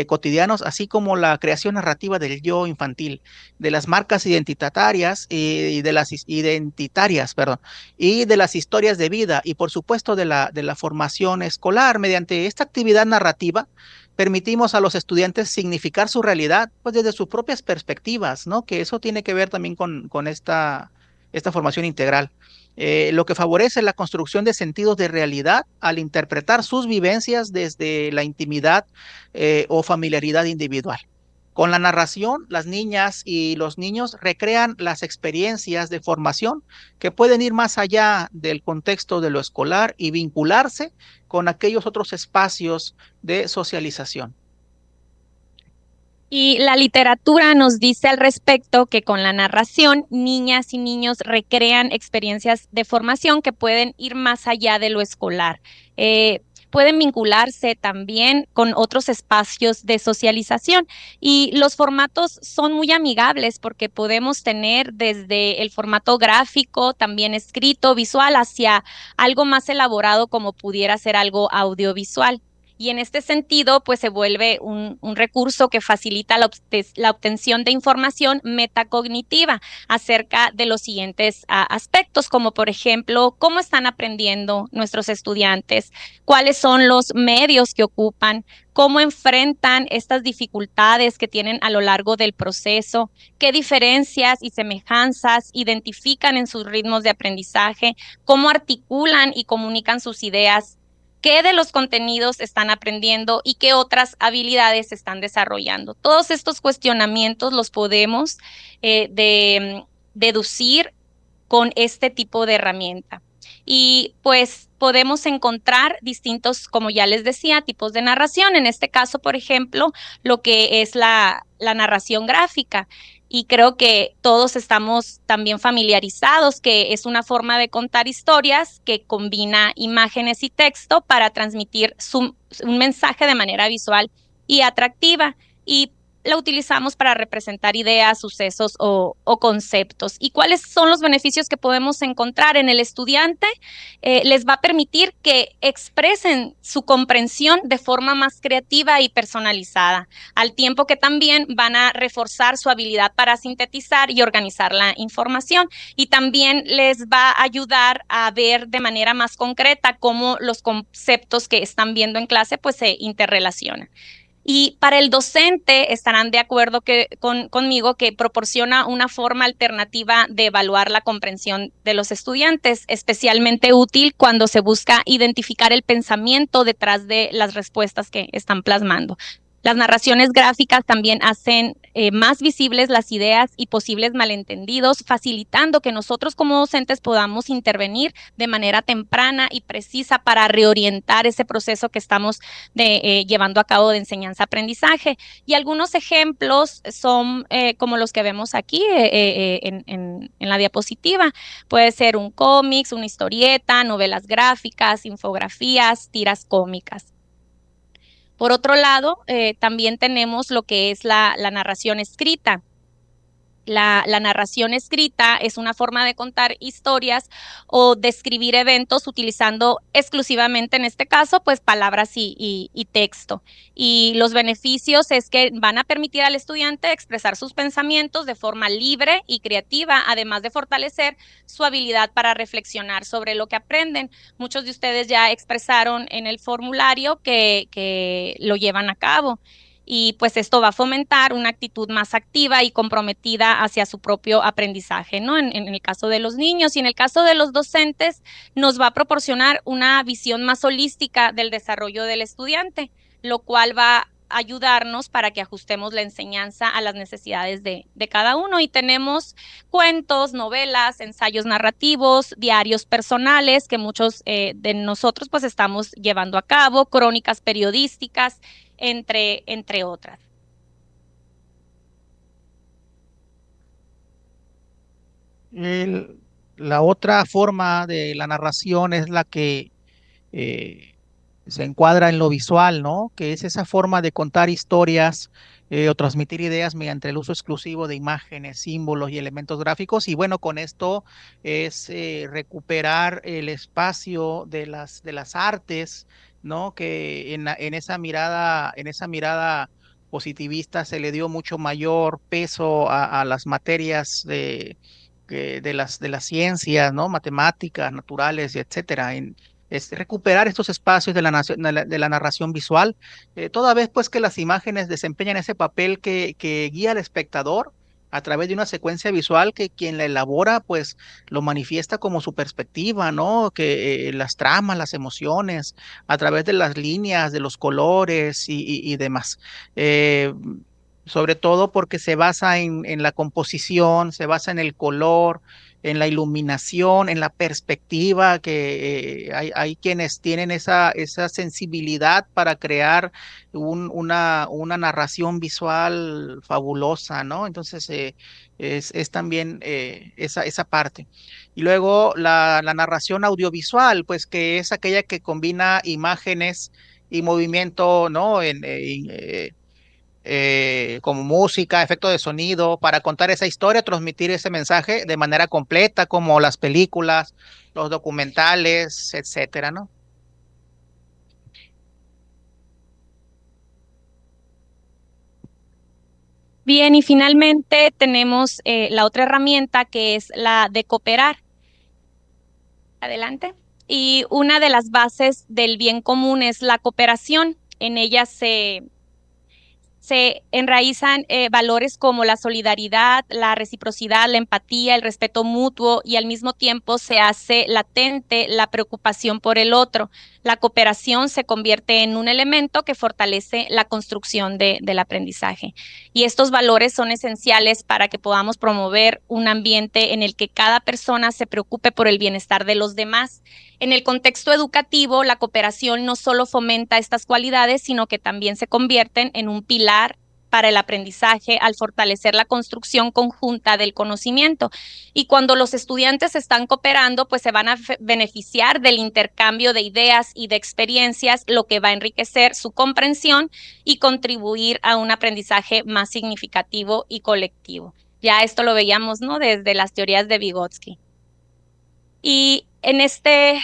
cotidianos, así como la creación narrativa del yo infantil, de las marcas identitarias y de las identitarias, perdón, y de las historias de vida y por supuesto de la formación escolar. Mediante esta actividad narrativa permitimos a los estudiantes significar su realidad pues desde sus propias perspectivas, ¿no? Que eso tiene que ver también con esta formación integral. Lo que favorece la construcción de sentidos de realidad al interpretar sus vivencias desde la intimidad o familiaridad individual. Con la narración, las niñas y los niños recrean las experiencias de formación que pueden ir más allá del contexto de lo escolar y vincularse con aquellos otros espacios de socialización. Y la literatura nos dice al respecto que con la narración, niñas y niños recrean experiencias de formación que pueden ir más allá de lo escolar. Pueden vincularse también con otros espacios de socialización y los formatos son muy amigables porque podemos tener desde el formato gráfico, también escrito, visual, hacia algo más elaborado como pudiera ser algo audiovisual. Y en este sentido, pues se vuelve un recurso que facilita la obtención de información metacognitiva acerca de los siguientes aspectos, como por ejemplo, cómo están aprendiendo nuestros estudiantes, cuáles son los medios que ocupan, cómo enfrentan estas dificultades que tienen a lo largo del proceso, qué diferencias y semejanzas identifican en sus ritmos de aprendizaje, cómo articulan y comunican sus ideas, qué de los contenidos están aprendiendo y qué otras habilidades están desarrollando. Todos estos cuestionamientos los podemos deducir con este tipo de herramienta. Y pues podemos encontrar distintos, como ya les decía, tipos de narración. En este caso, por ejemplo, lo que es la narración gráfica. y creo que todos estamos también familiarizados que es una forma de contar historias que combina imágenes y texto para transmitir un mensaje de manera visual y atractiva. Y la utilizamos para representar ideas, sucesos o conceptos. ¿Y cuáles son los beneficios que podemos encontrar en el estudiante? Les va a permitir que expresen su comprensión de forma más creativa y personalizada, al tiempo que también van a reforzar su habilidad para sintetizar y organizar la información. Y también les va a ayudar a ver de manera más concreta cómo los conceptos que están viendo en clase pues se interrelacionan. Y para el docente estarán de acuerdo conmigo que proporciona una forma alternativa de evaluar la comprensión de los estudiantes, especialmente útil cuando se busca identificar el pensamiento detrás de las respuestas que están plasmando. Las narraciones gráficas también hacen más visibles las ideas y posibles malentendidos, facilitando que nosotros como docentes podamos intervenir de manera temprana y precisa para reorientar ese proceso que estamos llevando a cabo de enseñanza-aprendizaje. Y algunos ejemplos son como los que vemos aquí en la diapositiva. Puede ser un cómics, una historieta, novelas gráficas, infografías, tiras cómicas. Por otro lado, también tenemos lo que es la narración escrita. La narración escrita es una forma de contar historias o describir eventos utilizando exclusivamente, en este caso, pues palabras y texto. Y los beneficios es que van a permitir al estudiante expresar sus pensamientos de forma libre y creativa, además de fortalecer su habilidad para reflexionar sobre lo que aprenden. Muchos de ustedes ya expresaron en el formulario que lo llevan a cabo. Y pues esto va a fomentar una actitud más activa y comprometida hacia su propio aprendizaje, ¿no? En el caso de los niños y en el caso de los docentes, nos va a proporcionar una visión más holística del desarrollo del estudiante, lo cual va a ayudarnos para que ajustemos la enseñanza a las necesidades de cada uno. Y tenemos cuentos, novelas, ensayos narrativos, diarios personales que muchos de nosotros pues estamos llevando a cabo, crónicas periodísticas, entre otras. La otra forma de la narración es la que eh, se encuadra en lo visual, ¿no? Que es esa forma de contar historias o transmitir ideas mediante el uso exclusivo de imágenes, símbolos y elementos gráficos. Y bueno, con esto es recuperar el espacio de las artes, ¿no? Que en esa mirada positivista se le dio mucho mayor peso a las materias de las ciencias, ¿no? Matemáticas, naturales, etcétera. Es recuperar estos espacios de de la narración visual, toda vez pues que las imágenes desempeñan ese papel que guía al espectador a través de una secuencia visual que quien la elabora pues lo manifiesta como su perspectiva, ¿no? Que las tramas, las emociones, a través de las líneas, de los colores y demás. Eh, Sobre todo porque se basa en la composición, se basa en el color, en la iluminación, en la perspectiva, que hay quienes tienen esa sensibilidad para crear una narración visual fabulosa, ¿no? Entonces, es también esa parte. Y luego la narración audiovisual, pues que es aquella que combina imágenes y movimiento, ¿no? Como música, efecto de sonido, para contar esa historia, transmitir ese mensaje de manera completa, como las películas, los documentales, etcétera, ¿no? Bien, y finalmente tenemos la otra herramienta que es la de cooperar. Adelante. Y una de las bases del bien común es la cooperación. En ella se enraizan valores como la solidaridad, la reciprocidad, la empatía, el respeto mutuo, y al mismo tiempo se hace latente la preocupación por el otro. La cooperación se convierte en un elemento que fortalece la construcción del aprendizaje. Y estos valores son esenciales para que podamos promover un ambiente en el que cada persona se preocupe por el bienestar de los demás. En el contexto educativo, la cooperación no solo fomenta estas cualidades, sino que también se convierten en un pilar para el aprendizaje al fortalecer la construcción conjunta del conocimiento. Y cuando los estudiantes están cooperando, pues se van a beneficiar del intercambio de ideas y de experiencias, lo que va a enriquecer su comprensión y contribuir a un aprendizaje más significativo y colectivo. Ya esto lo veíamos, ¿no?, desde las teorías de Vygotsky. Y en este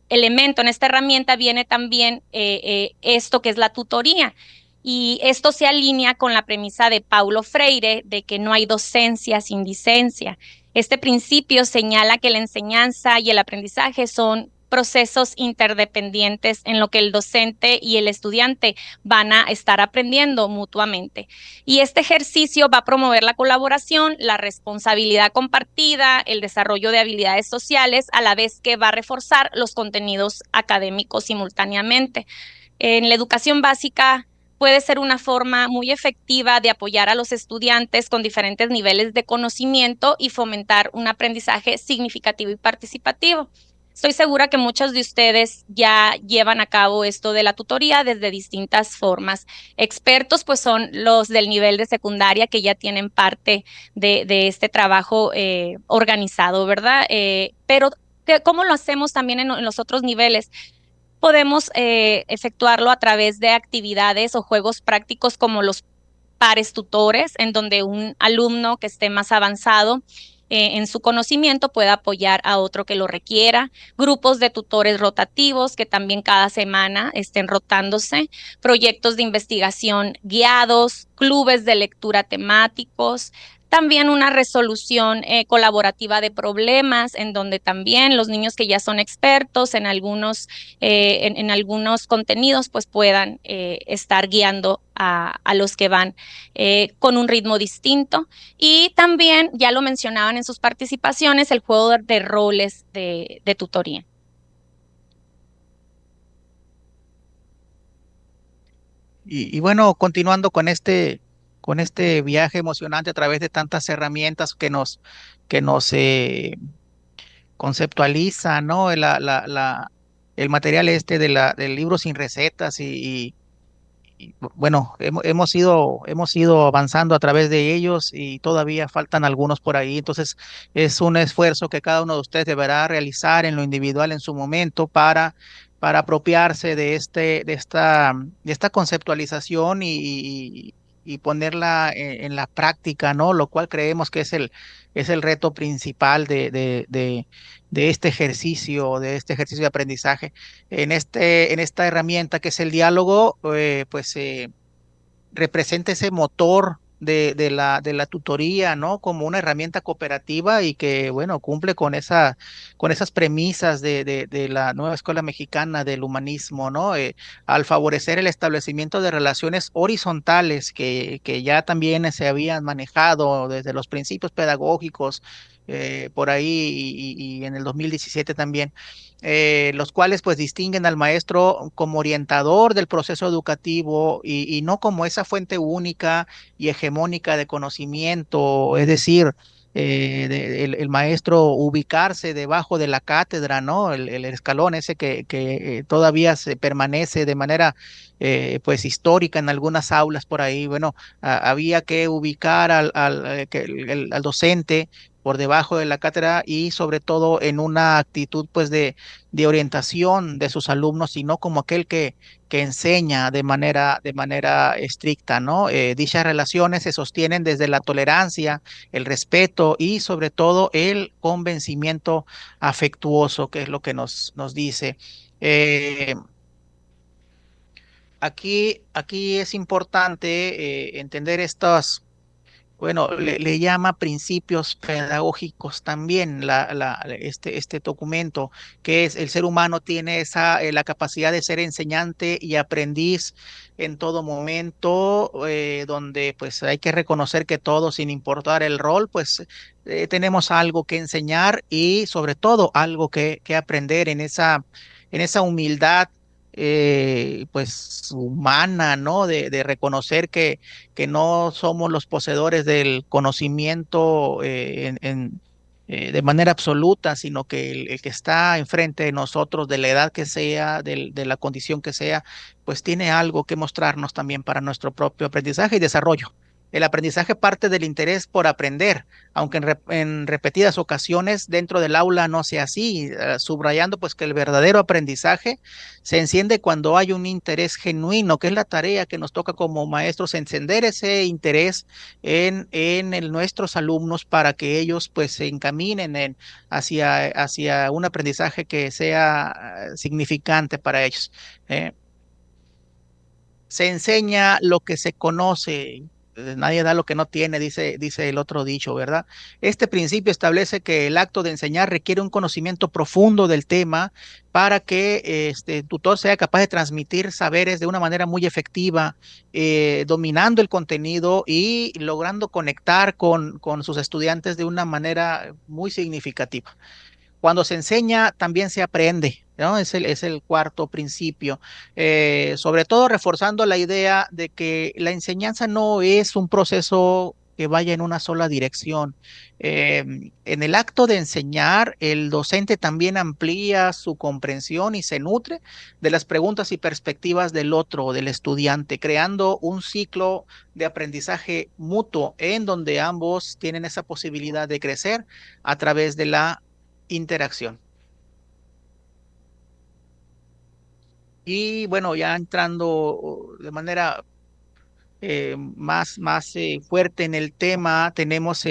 elemento, en esta herramienta, viene también esto que es la tutoría. Y esto se alinea con la premisa de Paulo Freire de que no hay docencia sin licencia. Este principio señala que la enseñanza y el aprendizaje son procesos interdependientes en lo que el docente y el estudiante van a estar aprendiendo mutuamente. Y este ejercicio va a promover la colaboración, la responsabilidad compartida, el desarrollo de habilidades sociales, a la vez que va a reforzar los contenidos académicos simultáneamente. En la educación básica puede ser una forma muy efectiva de apoyar a los estudiantes con diferentes niveles de conocimiento y fomentar un aprendizaje significativo y participativo. Estoy segura que muchos de ustedes ya llevan a cabo esto de la tutoría desde distintas formas. Expertos, pues, son los del nivel de secundaria que ya tienen parte de este trabajo organizado, ¿verdad? Pero, ¿cómo lo hacemos también en los otros niveles? Podemos efectuarlo a través de actividades o juegos prácticos como los pares tutores, en donde un alumno que esté más avanzado en su conocimiento pueda apoyar a otro que lo requiera, grupos de tutores rotativos que también cada semana estén rotándose, proyectos de investigación guiados, clubes de lectura temáticos, también una resolución colaborativa de problemas, en donde también los niños que ya son expertos en algunos contenidos, pues puedan estar guiando a los que van con un ritmo distinto. Y también, ya lo mencionaban en sus participaciones, el juego de roles de tutoría. Y bueno, continuando con este viaje emocionante a través de tantas herramientas que nos conceptualiza, ¿no? El material este del libro sin recetas y bueno, hemos ido avanzando a través de ellos y todavía faltan algunos por ahí. Entonces, es un esfuerzo que cada uno de ustedes deberá realizar en lo individual en su momento para apropiarse de esta conceptualización y ponerla en la práctica, ¿no? Lo cual creemos que es el reto principal de este ejercicio de aprendizaje en esta herramienta que es el diálogo, representa ese motor de la tutoría, ¿no? Como una herramienta cooperativa y que, bueno, cumple con esas premisas de la nueva escuela mexicana del humanismo, ¿no? Al favorecer el establecimiento de relaciones horizontales que ya también se habían manejado desde los principios pedagógicos por ahí y en el 2017 también, los cuales pues distinguen al maestro como orientador del proceso educativo y no como esa fuente única y hegemónica de conocimiento, es decir, el maestro ubicarse debajo de la cátedra, ¿no? El escalón ese que todavía se permanece de manera pues histórica en algunas aulas por ahí. Bueno, había que ubicar al docente por debajo de la cátedra y sobre todo en una actitud pues de orientación de sus alumnos y no como aquel que enseña de manera estricta, ¿no? Dichas relaciones se sostienen desde la tolerancia, el respeto y sobre todo el convencimiento afectuoso, que es lo que nos dice. Eh, aquí es importante entender estas, bueno, le llama principios pedagógicos también este documento, que es el ser humano tiene la capacidad de ser enseñante y aprendiz en todo momento, donde pues hay que reconocer que todos, sin importar el rol, pues tenemos algo que enseñar y sobre todo algo que aprender en esa humildad. Pues humana, ¿no? De reconocer que no somos los poseedores del conocimiento de manera absoluta, sino que el que está enfrente de nosotros, de la edad que sea, de la condición que sea, pues tiene algo que mostrarnos también para nuestro propio aprendizaje y desarrollo. El aprendizaje parte del interés por aprender, aunque en repetidas ocasiones dentro del aula no sea así, subrayando pues que el verdadero aprendizaje se enciende cuando hay un interés genuino, que es la tarea que nos toca como maestros, encender ese interés en nuestros alumnos para que ellos pues se encaminen hacia un aprendizaje que sea significante para ellos. ¿eh? Se enseña lo que se conoce. Nadie da lo que no tiene, dice el otro dicho, ¿verdad? Este principio establece que el acto de enseñar requiere un conocimiento profundo del tema para que este tutor sea capaz de transmitir saberes de una manera muy efectiva, dominando el contenido y logrando conectar con sus estudiantes de una manera muy significativa. Cuando se enseña, también se aprende, ¿no? Es el cuarto principio. Sobre todo reforzando la idea de que la enseñanza no es un proceso que vaya en una sola dirección. En el acto de enseñar, el docente también amplía su comprensión y se nutre de las preguntas y perspectivas del otro, del estudiante, creando un ciclo de aprendizaje mutuo en donde ambos tienen esa posibilidad de crecer a través de la interacción. Y bueno, ya entrando de manera más fuerte en el tema, tenemos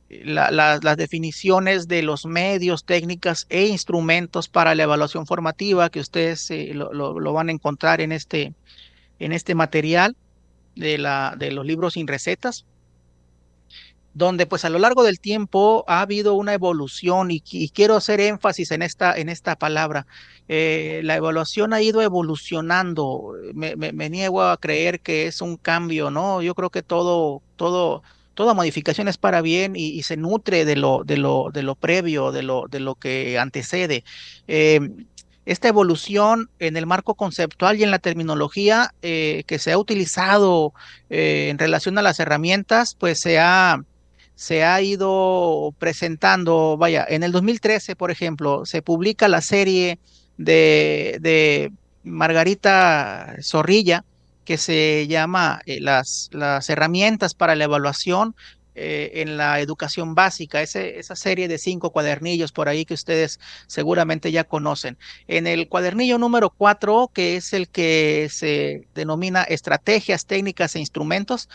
las definiciones de los medios, técnicas e instrumentos para la evaluación formativa que ustedes lo van a encontrar en este material de los libros sin recetas, donde pues a lo largo del tiempo ha habido una evolución y quiero hacer énfasis en esta palabra. La evaluación ha ido evolucionando. Me niego a creer que es un cambio, ¿no? Yo creo que toda modificación es para bien y se nutre de lo previo, de lo que antecede. Eh, Esta evolución en el marco conceptual y en la terminología que se ha utilizado en relación a las herramientas, pues se ha ido presentando, vaya, en el 2013, por ejemplo, se publica la serie de Margarita Zorrilla, que se llama las herramientas para la evaluación en la educación básica, esa serie de 5 cuadernillos por ahí que ustedes seguramente ya conocen. En el cuadernillo número 4, que es el que se denomina estrategias, técnicas e instrumentos,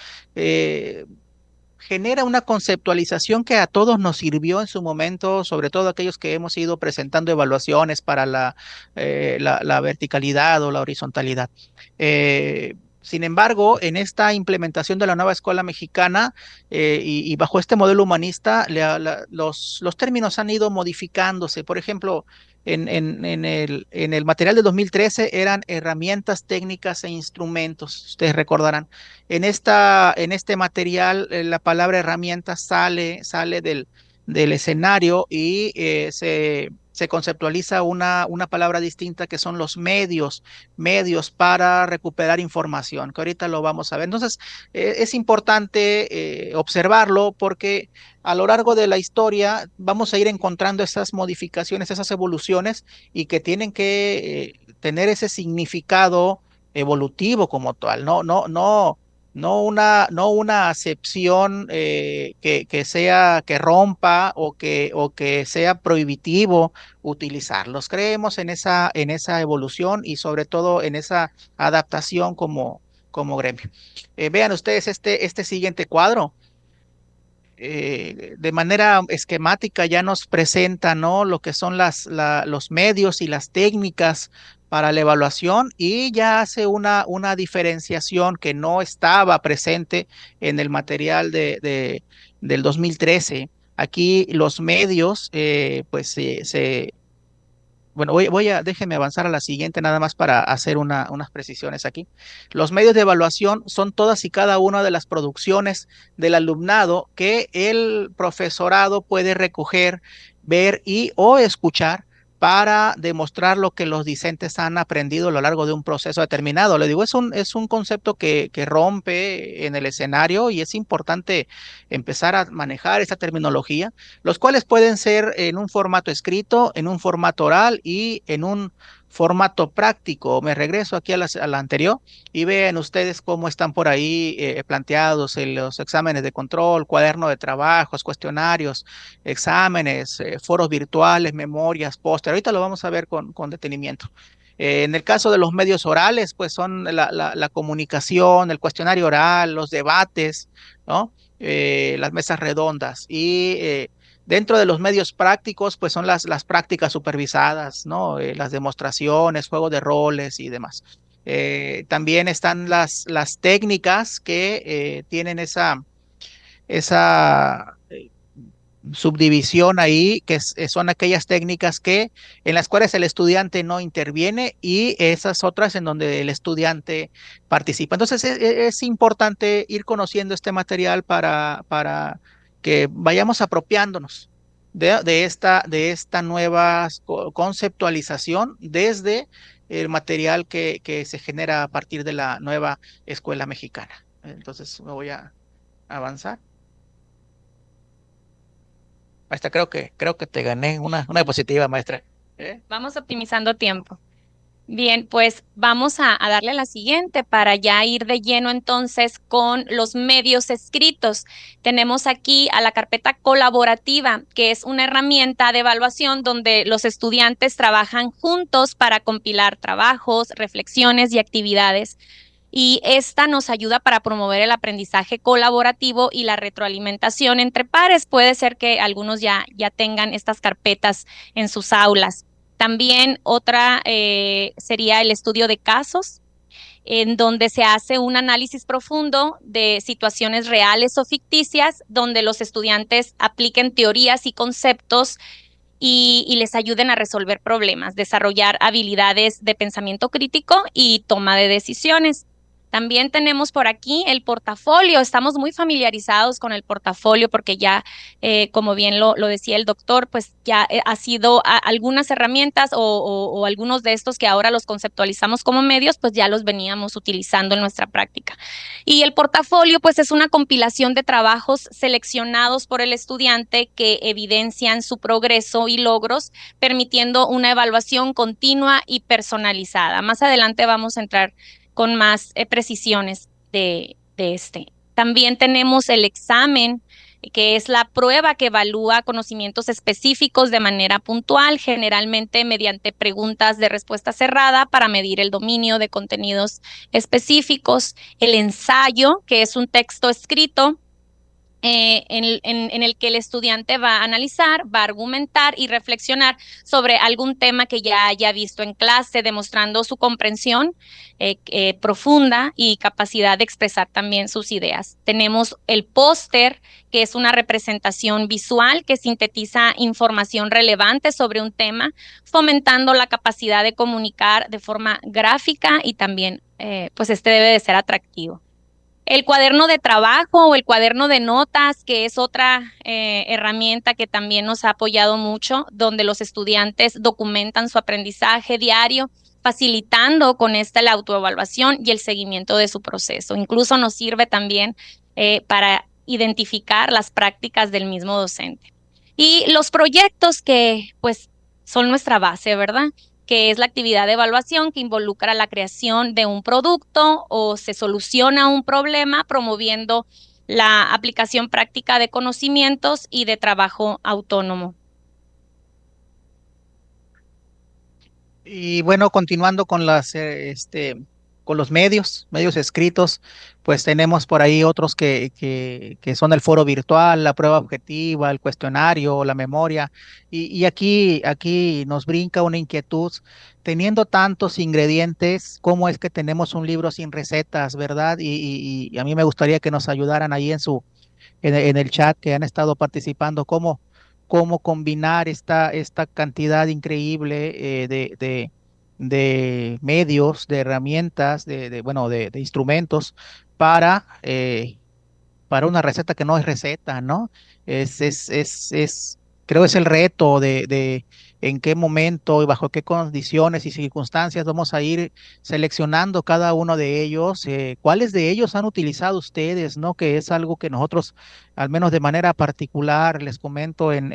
genera una conceptualización que a todos nos sirvió en su momento, sobre todo aquellos que hemos ido presentando evaluaciones para la verticalidad o la horizontalidad. Sin embargo, en esta implementación de la nueva escuela mexicana y bajo este modelo humanista, los términos han ido modificándose. Por ejemplo, en el material de 2013 eran herramientas, técnicas e instrumentos, ustedes recordarán. En este material, la palabra herramienta sale del escenario y se conceptualiza una palabra distinta que son los medios para recuperar información, que ahorita lo vamos a ver. Entonces, es importante observarlo porque a lo largo de la historia vamos a ir encontrando esas modificaciones, esas evoluciones y que tienen que tener ese significado evolutivo como tal, no una acepción que rompa o que sea prohibitivo utilizarlos. Creemos en esa evolución y sobre todo en esa adaptación como gremio. Vean ustedes este siguiente cuadro. De manera esquemática ya nos presenta, ¿no?, lo que son los medios y las técnicas para la evaluación y ya hace una diferenciación que no estaba presente en el material del 2013. Aquí los medios, pues bueno, déjenme avanzar a la siguiente nada más para hacer unas precisiones aquí. Los medios de evaluación son todas y cada una de las producciones del alumnado que el profesorado puede recoger, ver y o escuchar para demostrar lo que los discentes han aprendido a lo largo de un proceso determinado. Le digo, es un concepto que rompe en el escenario y es importante empezar a manejar esta terminología, los cuales pueden ser en un formato escrito, en un formato oral y en un formato práctico. Me regreso aquí a la anterior y vean ustedes cómo están por ahí planteados los exámenes de control, cuaderno de trabajos, cuestionarios, exámenes, foros virtuales, memorias, póster. Ahorita lo vamos a ver con detenimiento. En el caso de los medios orales, pues son la comunicación, el cuestionario oral, los debates, ¿no? Las mesas redondas. Y dentro de los medios prácticos, pues son las prácticas supervisadas, ¿no? Las demostraciones, juegos de roles y demás. También están las técnicas que tienen esa subdivisión ahí, son aquellas técnicas en las cuales el estudiante no interviene y esas otras en donde el estudiante participa. Entonces es importante ir conociendo este material para que vayamos apropiándonos de esta nueva conceptualización desde el material que se genera a partir de la nueva escuela mexicana. Entonces me voy a avanzar. Maestra, creo que te gané una diapositiva, maestra. Vamos optimizando tiempo. Bien, pues vamos a darle la siguiente para ya ir de lleno entonces con los medios escritos. Tenemos aquí a la carpeta colaborativa, que es una herramienta de evaluación donde los estudiantes trabajan juntos para compilar trabajos, reflexiones y actividades. Y esta nos ayuda para promover el aprendizaje colaborativo y la retroalimentación entre pares. Puede ser que algunos ya tengan estas carpetas en sus aulas. También otra sería el estudio de casos, en donde se hace un análisis profundo de situaciones reales o ficticias, donde los estudiantes apliquen teorías y conceptos y les ayuden a resolver problemas, desarrollar habilidades de pensamiento crítico y toma de decisiones. También tenemos por aquí el portafolio. Estamos muy familiarizados con el portafolio porque ya, como bien lo decía el doctor, pues ya ha sido algunas herramientas o algunos de estos que ahora los conceptualizamos como medios, pues ya los veníamos utilizando en nuestra práctica. Y el portafolio, pues es una compilación de trabajos seleccionados por el estudiante que evidencian su progreso y logros, permitiendo una evaluación continua y personalizada. Más adelante vamos a entrar con más precisiones de este. También tenemos el examen, que es la prueba que evalúa conocimientos específicos de manera puntual, generalmente mediante preguntas de respuesta cerrada para medir el dominio de contenidos específicos. El ensayo, que es un texto escrito en el que el estudiante va a analizar, va a argumentar y reflexionar sobre algún tema que ya haya visto en clase, demostrando su comprensión profunda y capacidad de expresar también sus ideas. Tenemos el póster, que es una representación visual que sintetiza información relevante sobre un tema, fomentando la capacidad de comunicar de forma gráfica y también, pues este debe de ser atractivo. El cuaderno de trabajo o el cuaderno de notas, que es otra herramienta que también nos ha apoyado mucho, donde los estudiantes documentan su aprendizaje diario, facilitando con esta la autoevaluación y el seguimiento de su proceso. Incluso nos sirve también para identificar las prácticas del mismo docente. Y los proyectos que pues son nuestra base, ¿verdad?, que es la actividad de evaluación que involucra la creación de un producto o se soluciona un problema promoviendo la aplicación práctica de conocimientos y de trabajo autónomo. Y bueno, continuando con con los medios escritos, pues tenemos por ahí otros que son el foro virtual, la prueba objetiva, el cuestionario, la memoria. Y aquí nos brinca una inquietud, teniendo tantos ingredientes, ¿cómo es que tenemos un libro sin recetas, verdad? Y a mí me gustaría que nos ayudaran ahí en el chat que han estado participando, cómo combinar esta cantidad increíble de medios, de herramientas, bueno, de instrumentos para una receta que no es receta, ¿no? Creo es el reto en qué momento y bajo qué condiciones y circunstancias vamos a ir seleccionando cada uno de ellos, cuáles de ellos han utilizado ustedes, ¿no? Que es algo que nosotros, al menos de manera particular, les comento en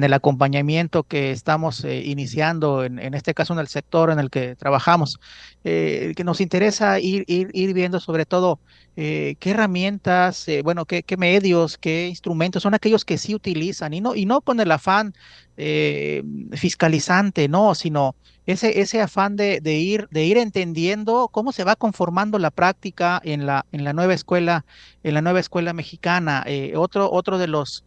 el acompañamiento que estamos iniciando, en este caso en el sector en el que trabajamos, que nos interesa ir viendo sobre todo qué herramientas, bueno, qué medios, qué instrumentos son aquellos que sí utilizan y no con el afán eh, fiscalizante, no, sino ese afán de ir entendiendo cómo se va conformando la práctica en la nueva escuela mexicana. Otro de los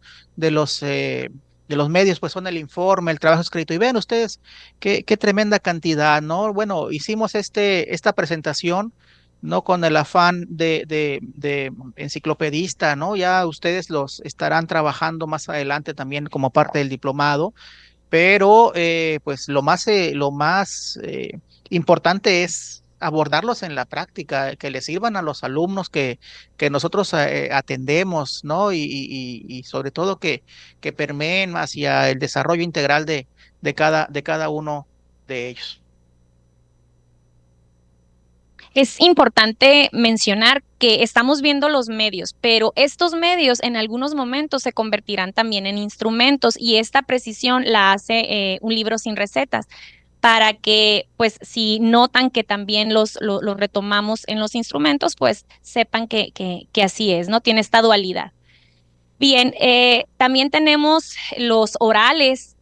de los medios, pues son el informe, el trabajo escrito. Y vean ustedes qué tremenda cantidad, ¿no? Bueno, hicimos esta presentación, ¿no? Con el afán de enciclopedista, ¿no? Ya ustedes los estarán trabajando más adelante también como parte del diplomado, pero pues lo más importante es abordarlos en la práctica, que les sirvan a los alumnos que nosotros atendemos, ¿no? Y sobre todo que permeen hacia el desarrollo integral de cada uno de ellos. Es importante mencionar que estamos viendo los medios, pero estos medios en algunos momentos se convertirán también en instrumentos y esta precisión la hace un libro sin recetas para que, pues, si notan que también los retomamos en los instrumentos, pues sepan que así es, ¿no? Tiene esta dualidad. Bien, también tenemos los orales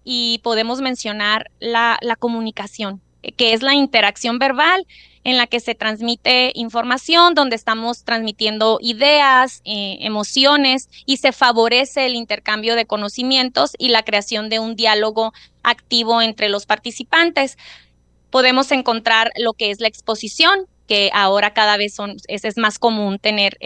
y podemos mencionar la comunicación, que es la interacción verbal en la que se transmite información, donde estamos transmitiendo ideas, emociones y se favorece el intercambio de conocimientos y la creación de un diálogo activo entre los participantes. Podemos encontrar lo que es la exposición, que ahora cada vez es más común tener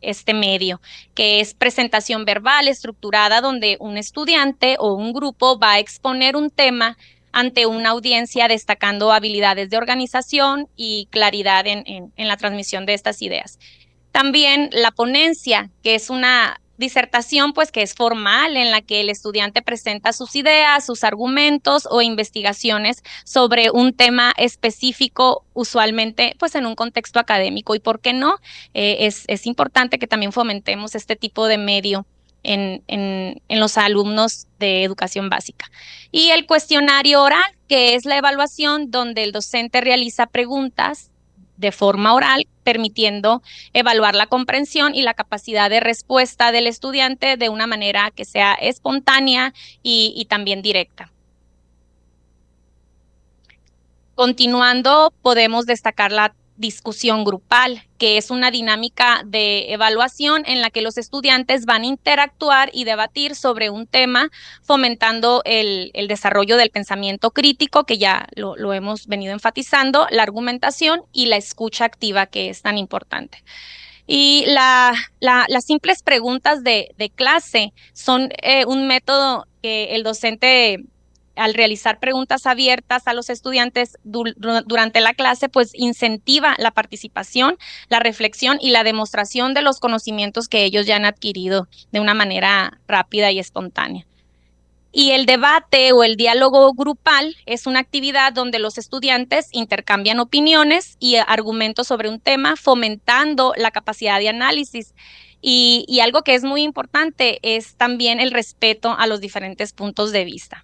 este medio, que es presentación verbal estructurada donde un estudiante o un grupo va a exponer un tema ante una audiencia destacando habilidades de organización y claridad en la transmisión de estas ideas. También la ponencia, que es una disertación pues que es formal en la que el estudiante presenta sus ideas, sus argumentos o investigaciones sobre un tema específico, usualmente pues en un contexto académico. ¿Y por qué no? Es importante que también fomentemos este tipo de medio en los alumnos de educación básica. Y el cuestionario oral, que es la evaluación donde el docente realiza preguntas de forma oral, permitiendo evaluar la comprensión y la capacidad de respuesta del estudiante de una manera que sea espontánea y también directa. Continuando, podemos destacar la discusión grupal, que es una dinámica de evaluación en la que los estudiantes van a interactuar y debatir sobre un tema, fomentando el desarrollo del pensamiento crítico, que ya lo hemos venido enfatizando, la argumentación y la escucha activa, que es tan importante. Y las simples preguntas de clase son un método que el docente, al realizar preguntas abiertas a los estudiantes durante la clase, pues incentiva la participación, la reflexión y la demostración de los conocimientos que ellos ya han adquirido de una manera rápida y espontánea. Y el debate o el diálogo grupal es una actividad donde los estudiantes intercambian opiniones y argumentos sobre un tema, fomentando la capacidad de análisis. Y algo que es muy importante es también el respeto a los diferentes puntos de vista.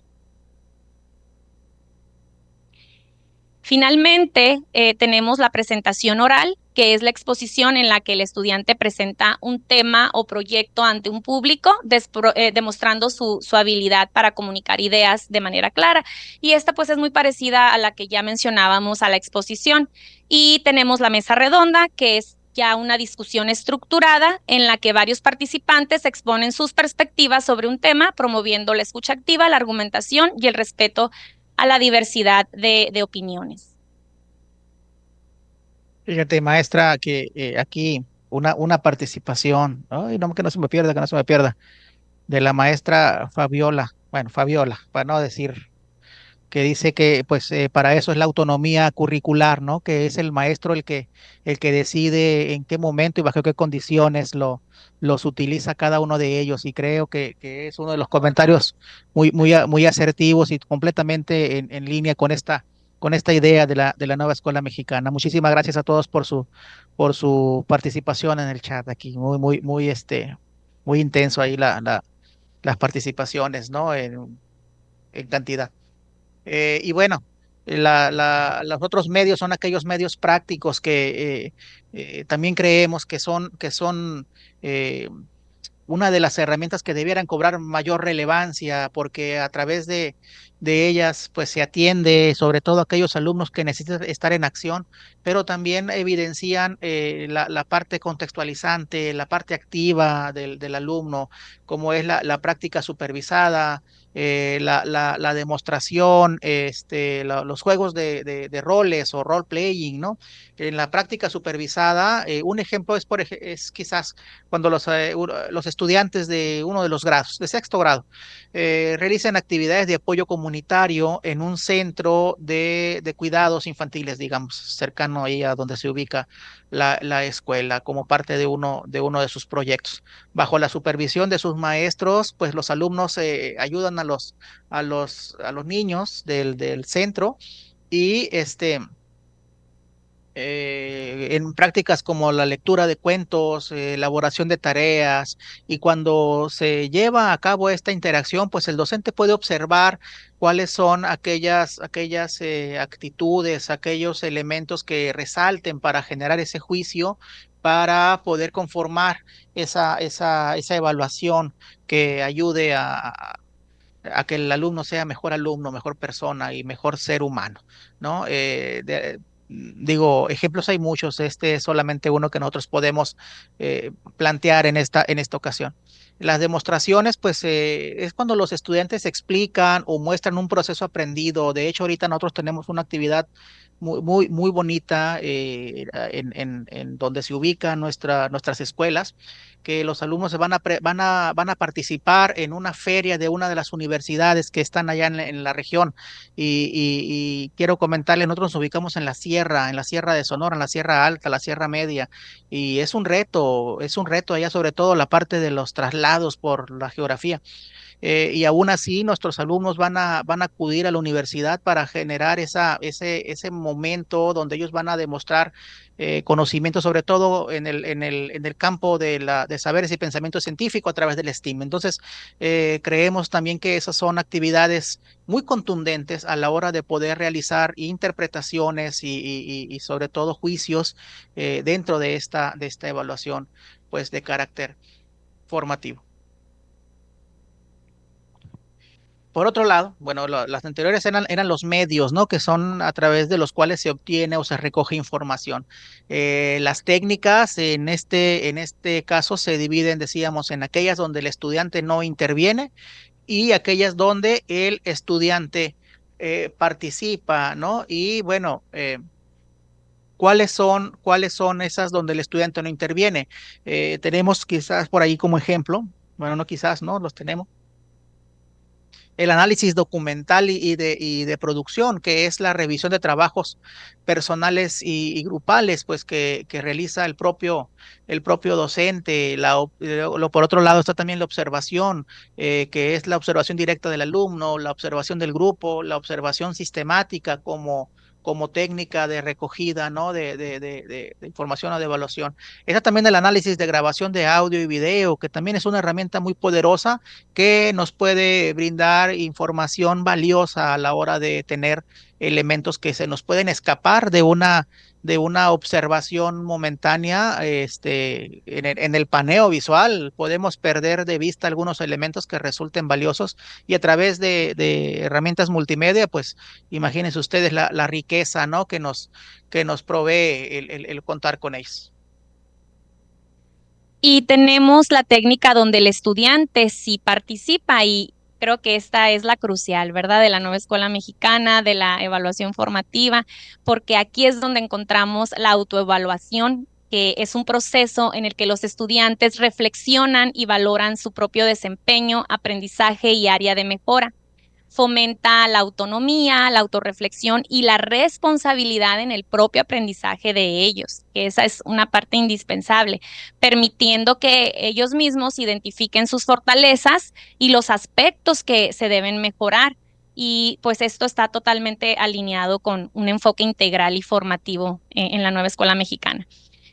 Finalmente, tenemos la presentación oral, que es la exposición en la que el estudiante presenta un tema o proyecto ante un público, demostrando su habilidad para comunicar ideas de manera clara. Y esta pues es muy parecida a la que ya mencionábamos a la exposición. Y tenemos la mesa redonda, que es ya una discusión estructurada en la que varios participantes exponen sus perspectivas sobre un tema, promoviendo la escucha activa, la argumentación y el respeto a la diversidad de opiniones. Fíjate, maestra, que aquí una participación, ay, no, que no se me pierda, que no se me pierda, de la maestra Fabiola, bueno, Fabiola, para no decir que dice que pues para eso es la autonomía curricular, ¿no? Que es el maestro el que decide en qué momento y bajo qué condiciones los utiliza cada uno de ellos. Y creo que es uno de los comentarios muy asertivos y completamente en línea con esta idea de la nueva escuela mexicana. Muchísimas gracias a todos por su participación en el chat aquí. Muy intenso ahí las participaciones, ¿no? En cantidad. Y bueno, los otros medios son aquellos medios prácticos que también creemos que son eh, una de las herramientas que debieran cobrar mayor relevancia, porque a través de ellas pues se atiende sobre todo a aquellos alumnos que necesitan estar en acción, pero también evidencian la parte contextualizante, la parte activa del alumno, como es la práctica supervisada, la demostración, los juegos de roles o role playing, ¿no? En la práctica supervisada, un ejemplo es quizás cuando los estudiantes de uno de los grados, de sexto grado, realizan actividades de apoyo comunitario en un centro de cuidados infantiles, digamos, cercano ahí a donde se ubica la escuela, como parte de uno de sus proyectos. Bajo la supervisión de sus maestros, pues los alumnos ayudan a los niños del centro y en prácticas como la lectura de cuentos, elaboración de tareas, y cuando se lleva a cabo esta interacción, pues el docente puede observar cuáles son aquellas actitudes, aquellos elementos que resalten para generar ese juicio, para poder conformar esa evaluación que ayude a que el alumno sea mejor alumno, mejor persona y mejor ser humano, ¿no? Digo, ejemplos hay muchos, este es solamente uno que nosotros podemos plantear en esta ocasión. Las demostraciones, pues, es cuando los estudiantes explican o muestran un proceso aprendido. De hecho, ahorita nosotros tenemos una actividad muy bonita en donde se ubican nuestras escuelas, que los alumnos se van a participar en una feria de una de las universidades que están allá en la región. Y quiero comentarles, nosotros nos ubicamos en la Sierra de Sonora, en la Sierra Alta, la Sierra Media, y es un reto allá, sobre todo la parte de los traslados por la geografía. Y aún así nuestros alumnos van a acudir a la universidad para generar ese momento donde ellos van a demostrar conocimiento, sobre todo en el campo de saberes y pensamiento científico a través del STEAM. Entonces, creemos también que esas son actividades muy contundentes a la hora de poder realizar interpretaciones y sobre todo juicios dentro de esta evaluación, pues de carácter formativo. Por otro lado, bueno, las anteriores eran los medios, ¿no? Que son a través de los cuales se obtiene o se recoge información. Las técnicas en este caso se dividen, decíamos, en aquellas donde el estudiante no interviene y aquellas donde el estudiante participa, ¿no? Y bueno, cuáles son esas donde el estudiante no interviene? Tenemos quizás por ahí como ejemplo, bueno, no quizás, ¿no? Los tenemos el análisis documental y de producción, que es la revisión de trabajos personales y grupales, pues que realiza el propio docente. Por otro lado está también la observación, que es la observación directa del alumno, la observación del grupo, la observación sistemática como técnica de recogida, ¿no? De información o de evaluación. Está también el análisis de grabación de audio y video, que también es una herramienta muy poderosa que nos puede brindar información valiosa a la hora de tener elementos que se nos pueden escapar de una observación momentánea, en el paneo visual podemos perder de vista algunos elementos que resulten valiosos y a través de herramientas multimedia, pues imagínense ustedes la riqueza, ¿no? Que nos provee el contar con ellos. Y tenemos la técnica donde el estudiante sí participa y creo que esta es la crucial, ¿verdad? De la nueva escuela mexicana, de la evaluación formativa, porque aquí es donde encontramos la autoevaluación, que es un proceso en el que los estudiantes reflexionan y valoran su propio desempeño, aprendizaje y área de mejora. fomenta la autonomía, la autorreflexión y la responsabilidad en el propio aprendizaje de ellos, que esa es una parte indispensable, permitiendo que ellos mismos identifiquen sus fortalezas y los aspectos que se deben mejorar. Y pues esto está totalmente alineado con un enfoque integral y formativo en la nueva escuela mexicana.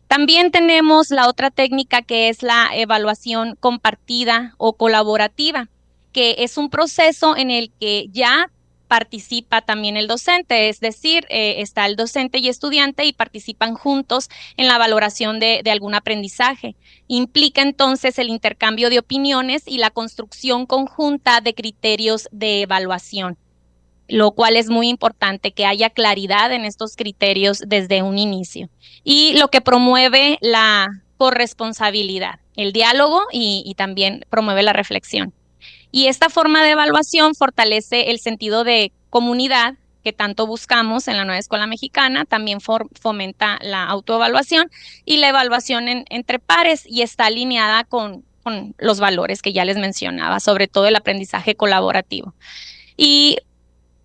También tenemos la otra técnica que es la evaluación compartida o colaborativa, que es un proceso en el que ya participa también el docente, es decir, está el docente y estudiante y participan juntos en la valoración de algún aprendizaje. Implica entonces el intercambio de opiniones y la construcción conjunta de criterios de evaluación, lo cual es muy importante que haya claridad en estos criterios desde un inicio. Y lo que promueve la corresponsabilidad, el diálogo y también promueve la reflexión. Y esta forma de evaluación fortalece el sentido de comunidad que tanto buscamos en la nueva escuela mexicana, también fomenta la autoevaluación y la evaluación entre pares y está alineada con los valores que ya les mencionaba, sobre todo el aprendizaje colaborativo. Y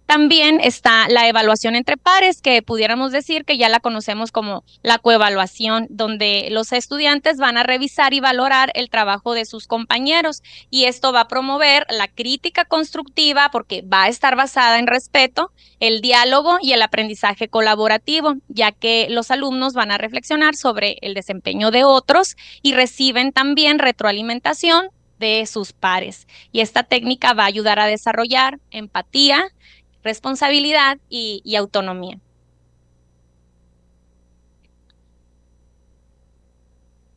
también está la evaluación entre pares, que pudiéramos decir que ya la conocemos como la coevaluación, donde los estudiantes van a revisar y valorar el trabajo de sus compañeros y esto va a promover la crítica constructiva porque va a estar basada en respeto, el diálogo y el aprendizaje colaborativo, ya que los alumnos van a reflexionar sobre el desempeño de otros y reciben también retroalimentación de sus pares. Y esta técnica va a ayudar a desarrollar empatía, responsabilidad y autonomía.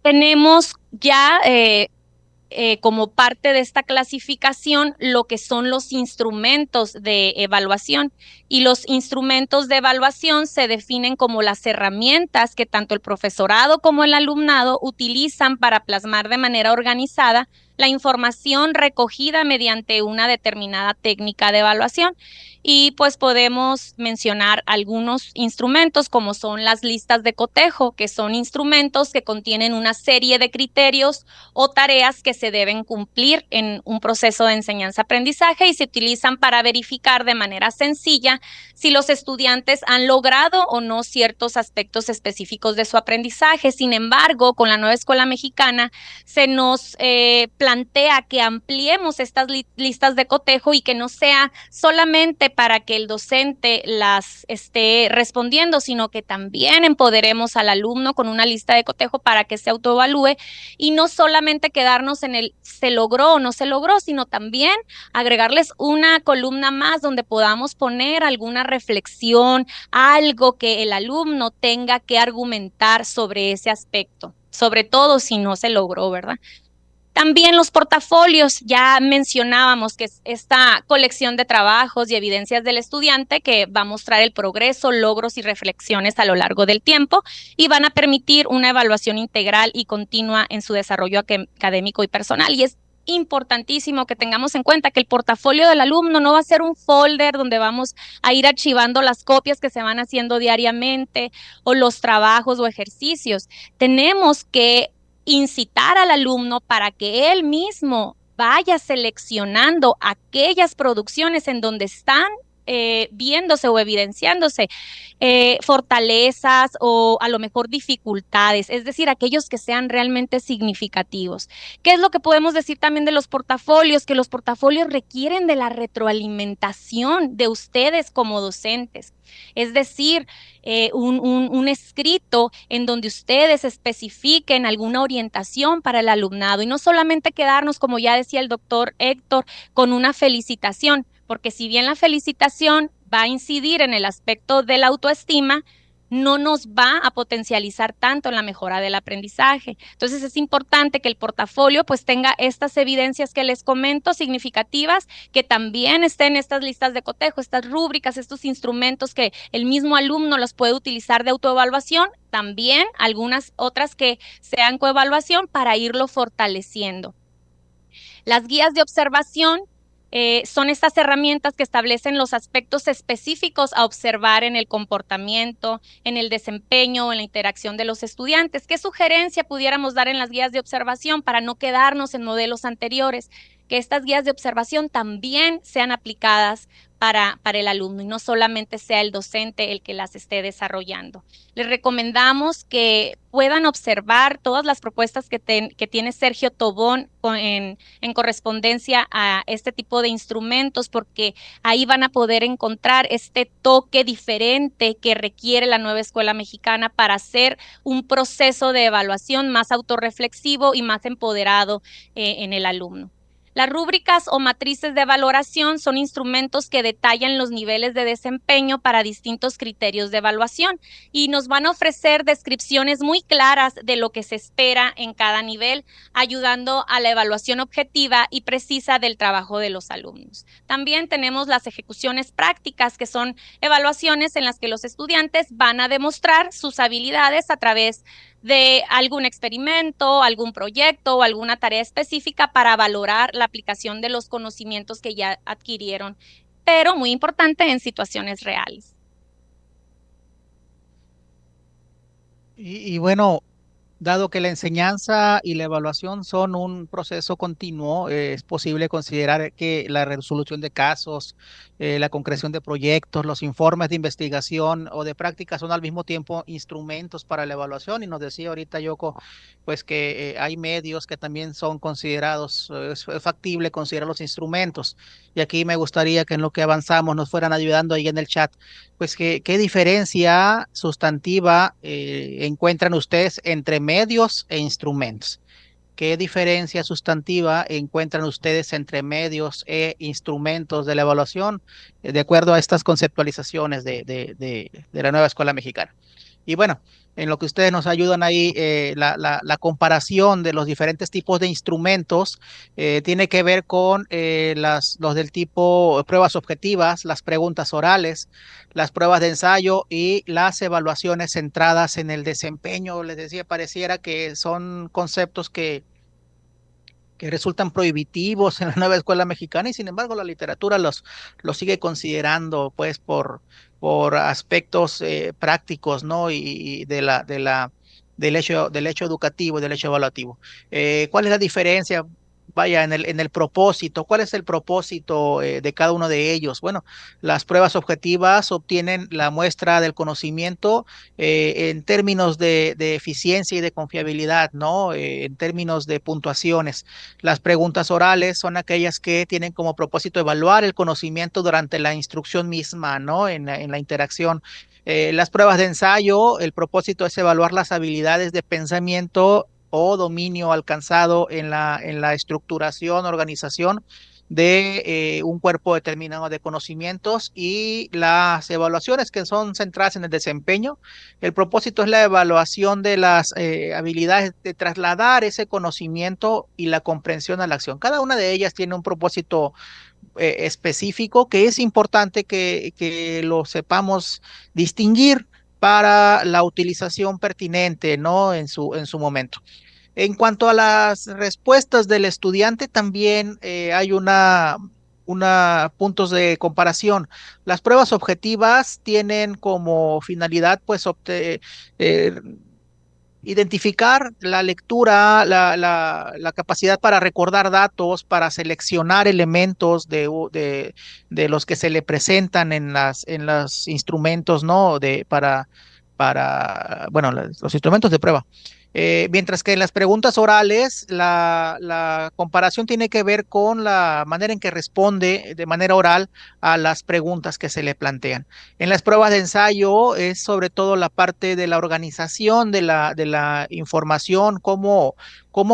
Tenemos ya como parte de esta clasificación lo que son los instrumentos de evaluación. Y los instrumentos de evaluación se definen como las herramientas que tanto el profesorado como el alumnado utilizan para plasmar de manera organizada la información recogida mediante una determinada técnica de evaluación. Y pues podemos mencionar algunos instrumentos como son las listas de cotejo, que son instrumentos que contienen una serie de criterios o tareas que se deben cumplir en un proceso de enseñanza-aprendizaje y se utilizan para verificar de manera sencilla si los estudiantes han logrado o no ciertos aspectos específicos de su aprendizaje. Sin embargo, con la nueva escuela mexicana se nos plantea que ampliemos estas listas de cotejo y que no sea solamente para que el docente las esté respondiendo, sino que también empoderemos al alumno con una lista de cotejo para que se autoevalúe y no solamente quedarnos en el se logró o no se logró, sino también agregarles una columna más donde podamos poner alguna reflexión, algo que el alumno tenga que argumentar sobre ese aspecto, sobre todo si no se logró, ¿verdad? También los portafolios, ya mencionábamos que es esta colección de trabajos y evidencias del estudiante que va a mostrar el progreso, logros y reflexiones a lo largo del tiempo y van a permitir una evaluación integral y continua en su desarrollo académico y personal. Y es importantísimo que tengamos en cuenta que el portafolio del alumno no va a ser un folder donde vamos a ir archivando las copias que se van haciendo diariamente o los trabajos o ejercicios. Tenemos que incitar al alumno para que él mismo vaya seleccionando aquellas producciones en donde están viéndose o evidenciándose fortalezas o a lo mejor dificultades, es decir, aquellos que sean realmente significativos. ¿Qué es lo que podemos decir también de los portafolios? Que los portafolios requieren de la retroalimentación de ustedes como docentes. Es decir, un escrito en donde ustedes especifiquen alguna orientación para el alumnado y no solamente quedarnos, como ya decía el doctor Héctor, con una felicitación, porque si bien la felicitación va a incidir en el aspecto de la autoestima, no nos va a potencializar tanto en la mejora del aprendizaje. Entonces es importante que el portafolio pues tenga estas evidencias que les comento significativas, que también estén estas listas de cotejo, estas rúbricas, estos instrumentos que el mismo alumno los puede utilizar de autoevaluación, también algunas otras que sean coevaluación para irlo fortaleciendo. Las guías de observación son estas herramientas que establecen los aspectos específicos a observar en el comportamiento, en el desempeño, en la interacción de los estudiantes. ¿Qué sugerencia pudiéramos dar en las guías de observación para no quedarnos en modelos anteriores? Que estas guías de observación también sean aplicadas para el alumno y no solamente sea el docente el que las esté desarrollando. Les recomendamos que puedan observar todas las propuestas que tiene Sergio Tobón en correspondencia a este tipo de instrumentos, porque ahí van a poder encontrar este toque diferente que requiere la nueva escuela mexicana para hacer un proceso de evaluación más autorreflexivo y más empoderado en el alumno. Las rúbricas o matrices de valoración son instrumentos que detallan los niveles de desempeño para distintos criterios de evaluación y nos van a ofrecer descripciones muy claras de lo que se espera en cada nivel, ayudando a la evaluación objetiva y precisa del trabajo de los alumnos. También tenemos las ejecuciones prácticas, que son evaluaciones en las que los estudiantes van a demostrar sus habilidades a través de algún experimento, algún proyecto o alguna tarea específica para valorar la aplicación de los conocimientos que ya adquirieron, pero muy importante en situaciones reales. Y bueno, dado que la enseñanza y la evaluación son un proceso continuo, es posible considerar que la resolución de casos, la concreción de proyectos, los informes de investigación o de práctica son al mismo tiempo instrumentos para la evaluación. Y nos decía ahorita Yoko, pues que hay medios que también son considerados, es factible considerar los instrumentos. Y aquí me gustaría que en lo que avanzamos nos fueran ayudando ahí en el chat, pues qué diferencia sustantiva encuentran ustedes entre medios e instrumentos. ¿Qué diferencia sustantiva encuentran ustedes entre medios e instrumentos de la evaluación de acuerdo a estas conceptualizaciones de la nueva escuela mexicana? Y bueno, en lo que ustedes nos ayudan ahí, la comparación de los diferentes tipos de instrumentos tiene que ver con los del tipo pruebas objetivas, las preguntas orales, las pruebas de ensayo y las evaluaciones centradas en el desempeño. Les decía, pareciera que son conceptos que resultan prohibitivos en la nueva escuela mexicana y sin embargo la literatura los sigue considerando pues por aspectos prácticos, ¿no? Y del hecho educativo y del hecho evaluativo. ¿Cuál es la diferencia? Vaya, en el propósito, ¿cuál es el propósito de cada uno de ellos? Bueno, las pruebas objetivas obtienen la muestra del conocimiento en términos de eficiencia y de confiabilidad, ¿no? En términos de puntuaciones. Las preguntas orales son aquellas que tienen como propósito evaluar el conocimiento durante la instrucción misma, ¿no? En la interacción. Las pruebas de ensayo, el propósito es evaluar las habilidades de pensamiento o dominio alcanzado en la estructuración, organización de un cuerpo determinado de conocimientos. Y las evaluaciones que son centradas en el desempeño, el propósito es la evaluación de las habilidades de trasladar ese conocimiento y la comprensión a la acción. Cada una de ellas tiene un propósito específico que es importante que lo sepamos distinguir para la utilización pertinente, ¿no? En su momento. En cuanto a las respuestas del estudiante, también hay una puntos de comparación. Las pruebas objetivas tienen como finalidad, pues, eh, identificar la lectura, la capacidad para recordar datos, para seleccionar elementos de los que se le presentan en los instrumentos, ¿no? Bueno, los instrumentos de prueba. Mientras que en las preguntas orales, la comparación tiene que ver con la manera en que responde de manera oral a las preguntas que se le plantean. En las pruebas de ensayo es sobre todo la parte de la organización de la información, cómo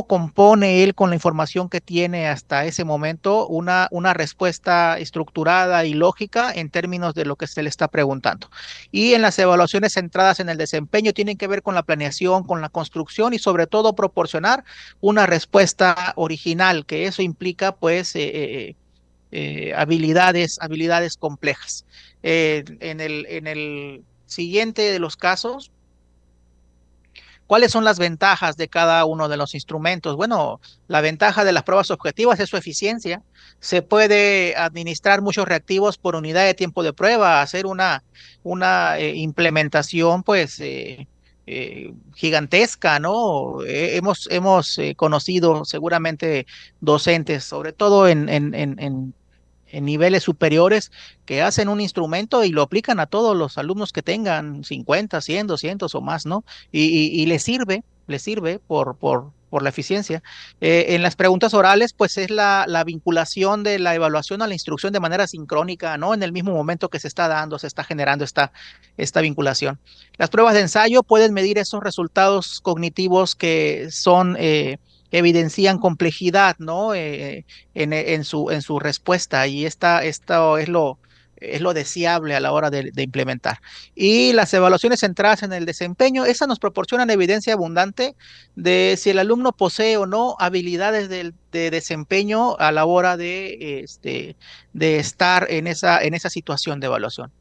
compone él con la información que tiene hasta ese momento una respuesta estructurada y lógica en términos de lo que se le está preguntando. Y en las evaluaciones centradas en el desempeño tienen que ver con la planeación, con la construcción y sobre todo proporcionar una respuesta original, que eso implica pues habilidades complejas. En el siguiente de los casos, ¿Cuáles son las ventajas de cada uno de los instrumentos? Bueno, la ventaja de las pruebas objetivas es su eficiencia. Se puede administrar muchos reactivos por unidad de tiempo de prueba, hacer una implementación, pues, gigantesca, ¿no? Hemos conocido seguramente docentes, sobre todo en niveles superiores, que hacen un instrumento y lo aplican a todos los alumnos que tengan 50, 100, 200 o más, ¿no? Y les sirve por la eficiencia. En las preguntas orales, pues es la vinculación de la evaluación a la instrucción de manera sincrónica, ¿no? En el mismo momento que se está dando, se está generando esta vinculación. Las pruebas de ensayo pueden medir esos resultados cognitivos que son... que evidencian complejidad, ¿no? En su respuesta, y esto es lo deseable a la hora de implementar. Y las evaluaciones centradas en el desempeño, esas nos proporcionan evidencia abundante de si el alumno posee o no habilidades de desempeño a la hora de estar en esa situación de evaluación.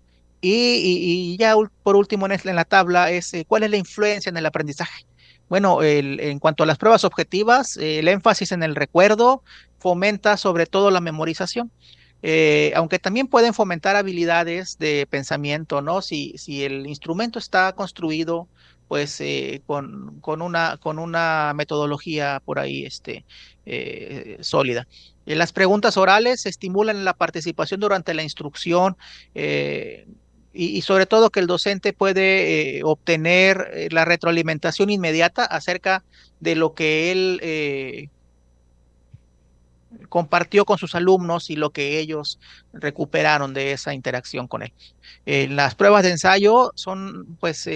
Y ya por último en la tabla es cuál es la influencia en el aprendizaje. Bueno, en cuanto a las pruebas objetivas, el énfasis en el recuerdo fomenta sobre todo la memorización. Aunque también pueden fomentar habilidades de pensamiento, ¿no? Si el instrumento está construido, pues con una metodología por ahí sólida. Las preguntas orales estimulan la participación durante la instrucción, y sobre todo que el docente puede obtener la retroalimentación inmediata acerca de lo que él compartió con sus alumnos y lo que ellos recuperaron de esa interacción con él. Las pruebas de ensayo son, pues,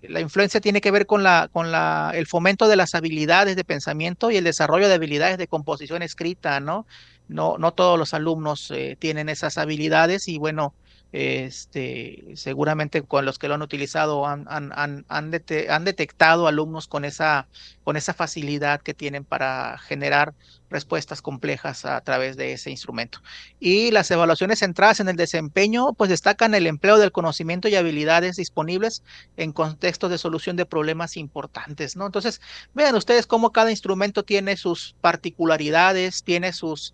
la influencia tiene que ver con el fomento de las habilidades de pensamiento y el desarrollo de habilidades de composición escrita, ¿no? No todos los alumnos tienen esas habilidades y bueno, seguramente con los que lo han utilizado han detectado alumnos con esa facilidad que tienen para generar respuestas complejas a través de ese instrumento. Y las evaluaciones centradas en el desempeño, pues destacan el empleo del conocimiento y habilidades disponibles en contextos de solución de problemas importantes, ¿no? Entonces, vean ustedes cómo cada instrumento tiene sus particularidades, tiene sus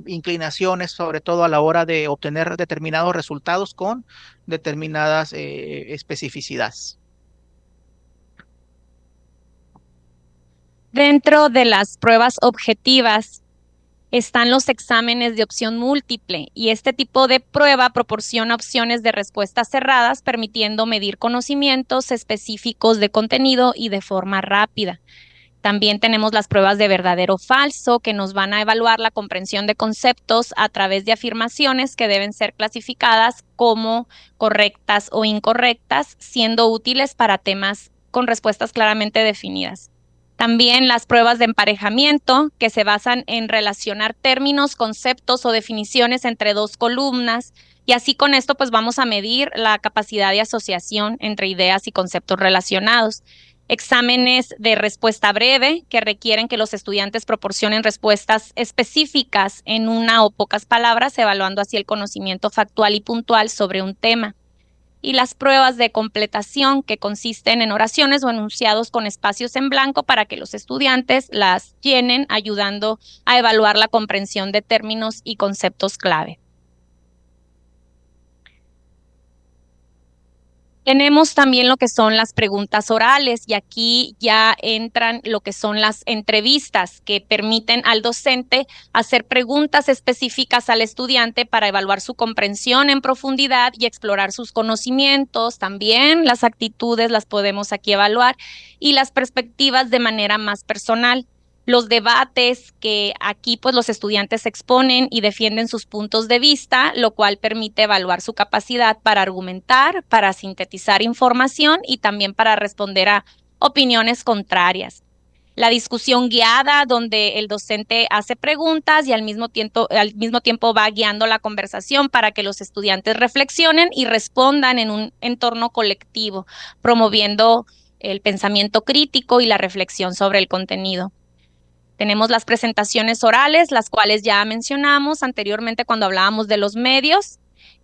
inclinaciones, sobre todo a la hora de obtener determinados resultados con determinadas especificidades. Dentro de las pruebas objetivas están los exámenes de opción múltiple y este tipo de prueba proporciona opciones de respuestas cerradas, permitiendo medir conocimientos específicos de contenido y de forma rápida. También tenemos las pruebas de verdadero o falso, que nos van a evaluar la comprensión de conceptos a través de afirmaciones que deben ser clasificadas como correctas o incorrectas, siendo útiles para temas con respuestas claramente definidas. También las pruebas de emparejamiento, que se basan en relacionar términos, conceptos o definiciones entre dos columnas, y así con esto pues vamos a medir la capacidad de asociación entre ideas y conceptos relacionados. Exámenes de respuesta breve, que requieren que los estudiantes proporcionen respuestas específicas en una o pocas palabras, evaluando así el conocimiento factual y puntual sobre un tema. Y las pruebas de completación, que consisten en oraciones o enunciados con espacios en blanco para que los estudiantes las llenen, ayudando a evaluar la comprensión de términos y conceptos clave. Tenemos también lo que son las preguntas orales, y aquí ya entran lo que son las entrevistas, que permiten al docente hacer preguntas específicas al estudiante para evaluar su comprensión en profundidad y explorar sus conocimientos. También las actitudes las podemos aquí evaluar, y las perspectivas de manera más personal. Los debates, que aquí pues los estudiantes exponen y defienden sus puntos de vista, lo cual permite evaluar su capacidad para argumentar, para sintetizar información y también para responder a opiniones contrarias. La discusión guiada, donde el docente hace preguntas y al mismo tiempo va guiando la conversación para que los estudiantes reflexionen y respondan en un entorno colectivo, promoviendo el pensamiento crítico y la reflexión sobre el contenido. Tenemos las presentaciones orales, las cuales ya mencionamos anteriormente cuando hablábamos de los medios,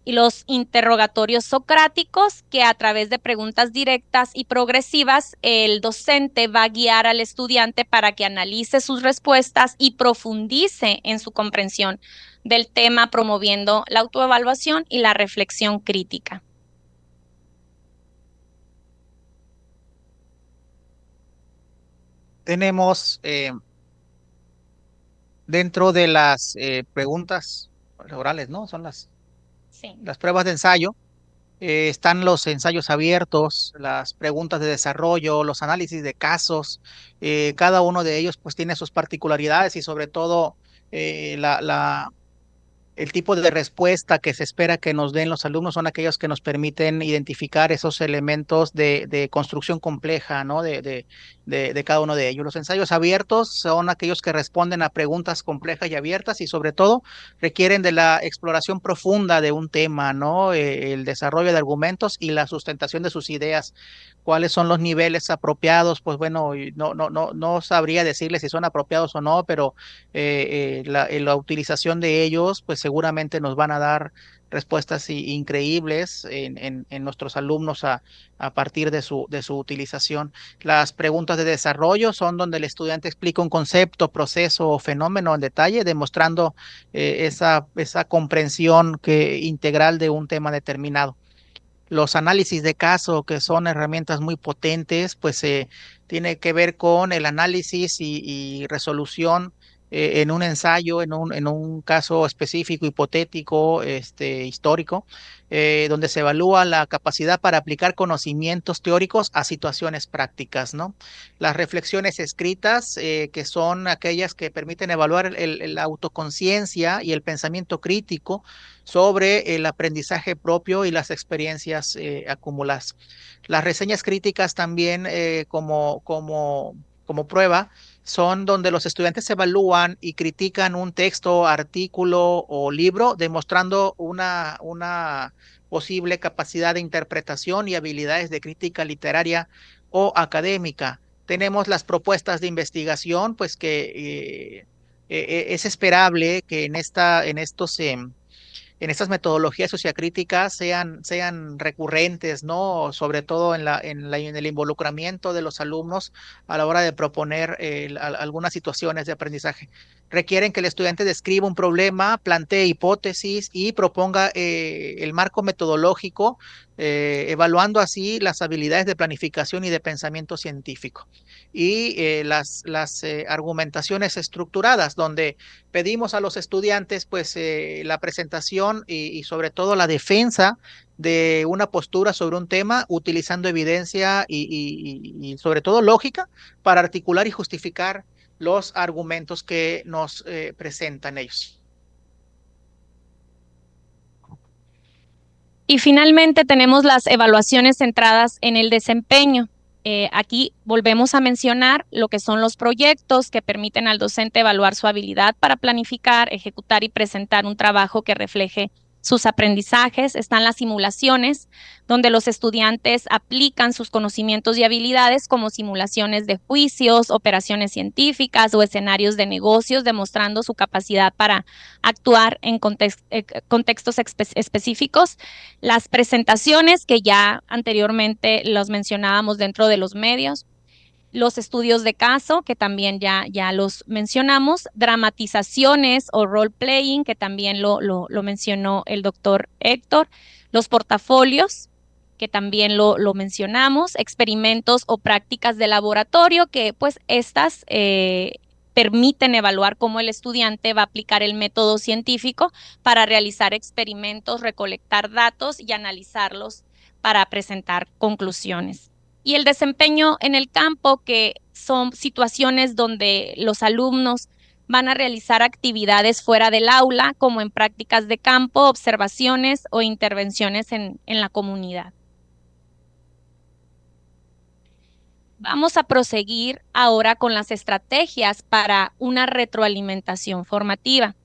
y los interrogatorios socráticos, que a través de preguntas directas y progresivas, el docente va a guiar al estudiante para que analice sus respuestas y profundice en su comprensión del tema, promoviendo la autoevaluación y la reflexión crítica. Tenemos dentro de las preguntas orales, ¿no? Son Sí. las pruebas de ensayo. Están los ensayos abiertos, las preguntas de desarrollo, los análisis de casos. Cada uno de ellos pues tiene sus particularidades y sobre todo el tipo de respuesta que se espera que nos den los alumnos son aquellos que nos permiten identificar esos elementos de construcción compleja, ¿no? De cada uno de ellos. Los ensayos abiertos son aquellos que responden a preguntas complejas y abiertas y sobre todo requieren de la exploración profunda de un tema, ¿no? El desarrollo de argumentos y la sustentación de sus ideas. ¿Cuáles son los niveles apropiados? Pues bueno, no sabría decirles si son apropiados o no, pero la utilización de ellos, pues seguramente nos van a dar respuestas increíbles en nuestros alumnos a partir de su utilización. Las preguntas de desarrollo son donde el estudiante explica un concepto, proceso o fenómeno en detalle, demostrando esa comprensión integral de un tema determinado. Los análisis de caso, que son herramientas muy potentes, pues tiene que ver con el análisis y resolución en un ensayo, en un caso específico, hipotético, histórico, donde se evalúa la capacidad para aplicar conocimientos teóricos a situaciones prácticas, ¿no? Las reflexiones escritas, que son aquellas que permiten evaluar la autoconciencia y el pensamiento crítico sobre el aprendizaje propio y las experiencias acumuladas. Las reseñas críticas también como prueba son donde los estudiantes evalúan y critican un texto, artículo o libro, demostrando una posible capacidad de interpretación y habilidades de crítica literaria o académica. Tenemos las propuestas de investigación, pues que es esperable que en estas metodologías sociocríticas sean recurrentes, ¿no? Sobre todo en el involucramiento de los alumnos a la hora de proponer algunas situaciones de aprendizaje. Requieren que el estudiante describa un problema, plantee hipótesis y proponga el marco metodológico, evaluando así las habilidades de planificación y de pensamiento científico. Y las argumentaciones estructuradas, donde pedimos a los estudiantes pues la presentación y sobre todo la defensa de una postura sobre un tema utilizando evidencia y sobre todo lógica para articular y justificar los argumentos que nos presentan ellos. Y finalmente tenemos las evaluaciones centradas en el desempeño. Aquí volvemos a mencionar lo que son los proyectos que permiten al docente evaluar su habilidad para planificar, ejecutar y presentar un trabajo que refleje sus aprendizajes. Están las simulaciones, donde los estudiantes aplican sus conocimientos y habilidades como simulaciones de juicios, operaciones científicas o escenarios de negocios, demostrando su capacidad para actuar en contextos específicos. Las presentaciones, que ya anteriormente los mencionábamos dentro de los medios. Los estudios de caso, que también ya los mencionamos, dramatizaciones o role-playing, que también lo mencionó el doctor Héctor, los portafolios, que también lo mencionamos, experimentos o prácticas de laboratorio, que pues estas permiten evaluar cómo el estudiante va a aplicar el método científico para realizar experimentos, recolectar datos y analizarlos para presentar conclusiones. Y el desempeño en el campo, que son situaciones donde los alumnos van a realizar actividades fuera del aula, como en prácticas de campo, observaciones o intervenciones en la comunidad. Vamos a proseguir ahora con las estrategias para una retroalimentación formativa.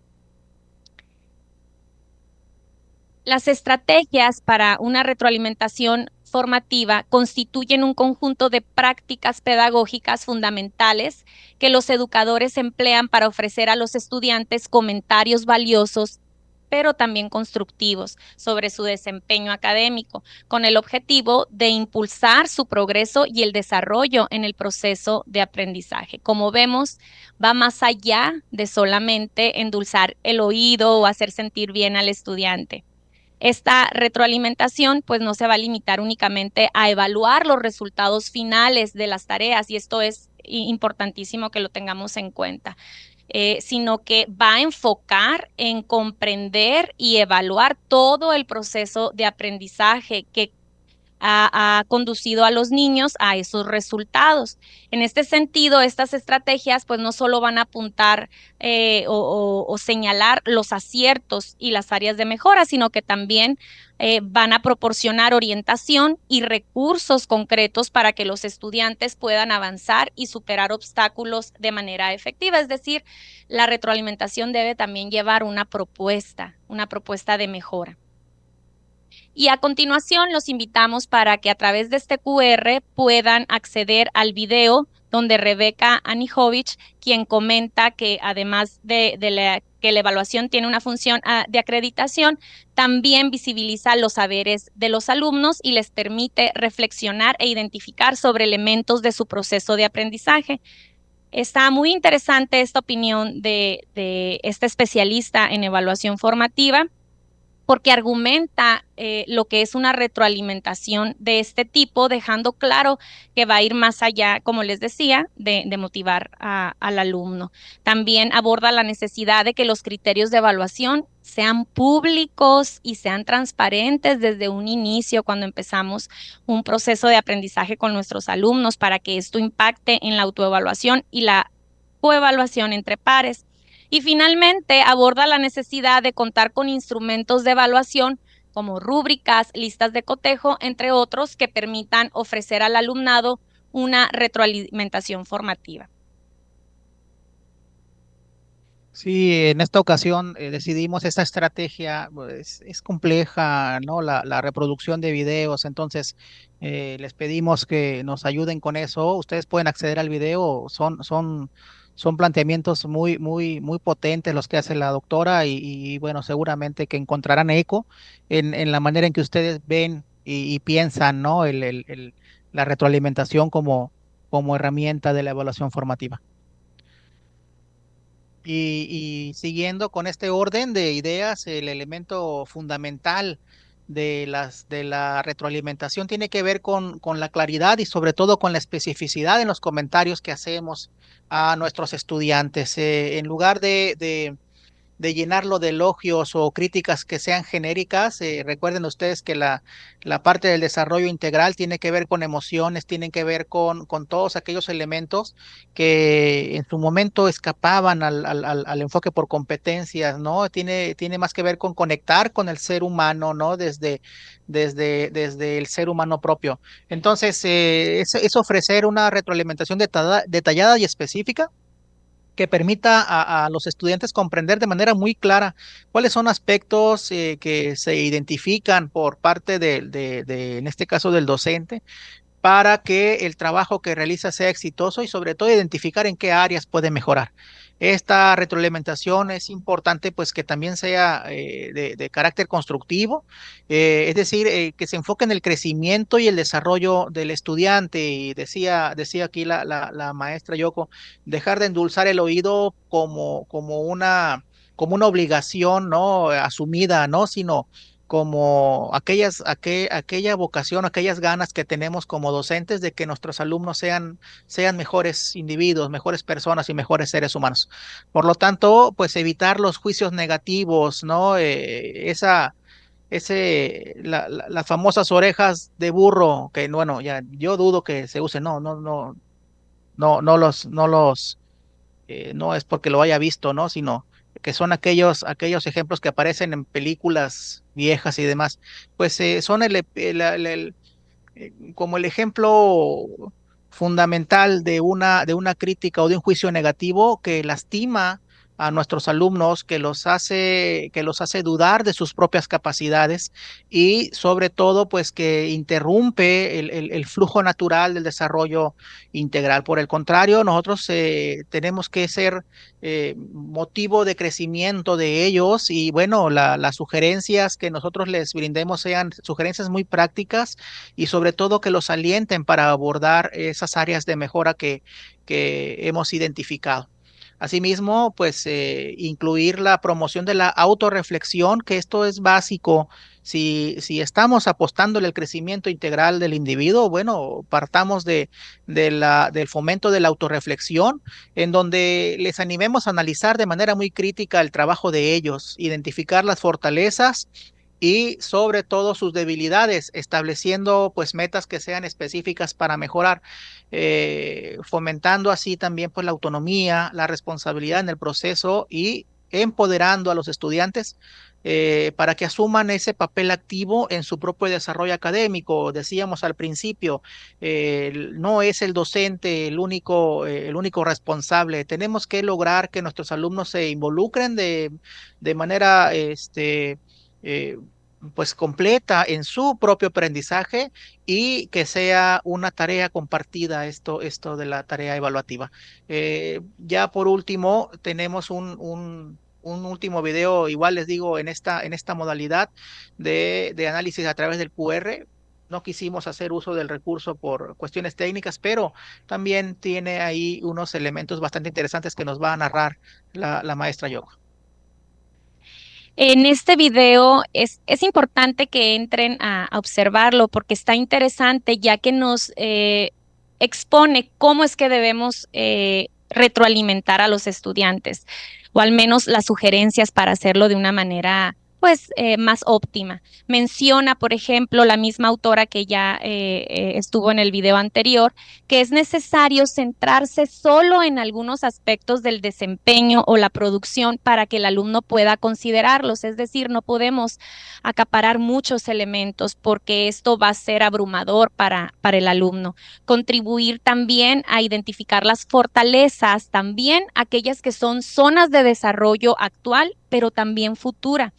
Las estrategias para una retroalimentación formativa constituyen un conjunto de prácticas pedagógicas fundamentales que los educadores emplean para ofrecer a los estudiantes comentarios valiosos, pero también constructivos sobre su desempeño académico, con el objetivo de impulsar su progreso y el desarrollo en el proceso de aprendizaje. Como vemos, va más allá de solamente endulzar el oído o hacer sentir bien al estudiante. Esta retroalimentación pues no se va a limitar únicamente a evaluar los resultados finales de las tareas, y esto es importantísimo que lo tengamos en cuenta, sino que va a enfocar en comprender y evaluar todo el proceso de aprendizaje que ha conducido a los niños a esos resultados. En este sentido, estas estrategias pues no solo van a apuntar o señalar los aciertos y las áreas de mejora, sino que también van a proporcionar orientación y recursos concretos para que los estudiantes puedan avanzar y superar obstáculos de manera efectiva. Es decir, la retroalimentación debe también llevar una propuesta de mejora. Y a continuación los invitamos para que a través de este QR puedan acceder al video donde Rebeca Anijovic, quien comenta que además de que la evaluación tiene una función de acreditación, también visibiliza los saberes de los alumnos y les permite reflexionar e identificar sobre elementos de su proceso de aprendizaje. Está muy interesante esta opinión de este especialista en evaluación formativa, porque argumenta lo que es una retroalimentación de este tipo, dejando claro que va a ir más allá, como les decía, de motivar al alumno. También aborda la necesidad de que los criterios de evaluación sean públicos y sean transparentes desde un inicio, cuando empezamos un proceso de aprendizaje con nuestros alumnos, para que esto impacte en la autoevaluación y la coevaluación entre pares. Y finalmente aborda la necesidad de contar con instrumentos de evaluación como rúbricas, listas de cotejo, entre otros, que permitan ofrecer al alumnado una retroalimentación formativa. Sí, en esta ocasión decidimos esta estrategia, pues, es compleja, ¿no? La reproducción de videos, entonces les pedimos que nos ayuden con eso. Ustedes pueden acceder al video, son planteamientos muy potentes los que hace la doctora y bueno, seguramente que encontrarán eco en la manera en que ustedes ven y piensan, ¿no? La retroalimentación como herramienta de la evaluación formativa. Y siguiendo con este orden de ideas, el elemento fundamental de la retroalimentación tiene que ver con la claridad y sobre todo con la especificidad en los comentarios que hacemos a nuestros estudiantes. En lugar de llenarlo de elogios o críticas que sean genéricas. Recuerden ustedes que la parte del desarrollo integral tiene que ver con emociones, tienen que ver con todos aquellos elementos que en su momento escapaban al enfoque por competencias, ¿no? Tiene más que ver con conectar con el ser humano, ¿no? Desde el ser humano propio. Entonces, es ofrecer una retroalimentación detallada y específica que permita a los estudiantes comprender de manera muy clara cuáles son aspectos que se identifican por parte en este caso, del docente, para que el trabajo que realiza sea exitoso y sobre todo identificar en qué áreas puede mejorar. Esta retroalimentación es importante pues que también sea de carácter constructivo, es decir, que se enfoque en el crecimiento y el desarrollo del estudiante. Y decía aquí la maestra Yoko, dejar de endulzar el oído como una obligación, ¿no? Asumida, ¿no? Sino como aquella vocación, aquellas ganas que tenemos como docentes de que nuestros alumnos sean mejores individuos, mejores personas y mejores seres humanos. Por lo tanto, pues evitar los juicios negativos, ¿no? Las famosas orejas de burro, que bueno, ya yo dudo que se use, no es porque lo haya visto, ¿no? Sino que son aquellos ejemplos que aparecen en películas viejas y demás, pues son como el ejemplo fundamental de una crítica o de un juicio negativo que lastima a nuestros alumnos, que los hace dudar de sus propias capacidades y sobre todo pues que interrumpe el flujo natural del desarrollo integral. Por el contrario, nosotros tenemos que ser motivo de crecimiento de ellos y bueno, las sugerencias que nosotros les brindemos sean sugerencias muy prácticas y sobre todo que los alienten para abordar esas áreas de mejora que hemos identificado. Asimismo, pues incluir la promoción de la autorreflexión, que esto es básico. Si estamos apostándole al crecimiento integral del individuo, bueno, partamos del fomento de la autorreflexión, en donde les animemos a analizar de manera muy crítica el trabajo de ellos, identificar las fortalezas y sobre todo sus debilidades, estableciendo pues metas que sean específicas para mejorar, fomentando así también pues la autonomía, la responsabilidad en el proceso y empoderando a los estudiantes para que asuman ese papel activo en su propio desarrollo académico. Decíamos al principio, no es el docente el único responsable. Tenemos que lograr que nuestros alumnos se involucren de manera eh, pues completa en su propio aprendizaje y que sea una tarea compartida esto de la tarea evaluativa. Ya por último, tenemos un último video, igual les digo, en esta modalidad de análisis a través del QR. No quisimos hacer uso del recurso por cuestiones técnicas, pero también tiene ahí unos elementos bastante interesantes que nos va a narrar la maestra Yoko. En este video es importante que entren a observarlo porque está interesante ya que nos expone cómo es que debemos retroalimentar a los estudiantes o al menos las sugerencias para hacerlo de una manera pues más óptima. Menciona, por ejemplo, la misma autora que ya estuvo en el video anterior, que es necesario centrarse solo en algunos aspectos del desempeño o la producción para que el alumno pueda considerarlos. Es decir, no podemos acaparar muchos elementos porque esto va a ser abrumador para el alumno. Contribuir también a identificar las fortalezas, también aquellas que son zonas de desarrollo actual, pero también futura,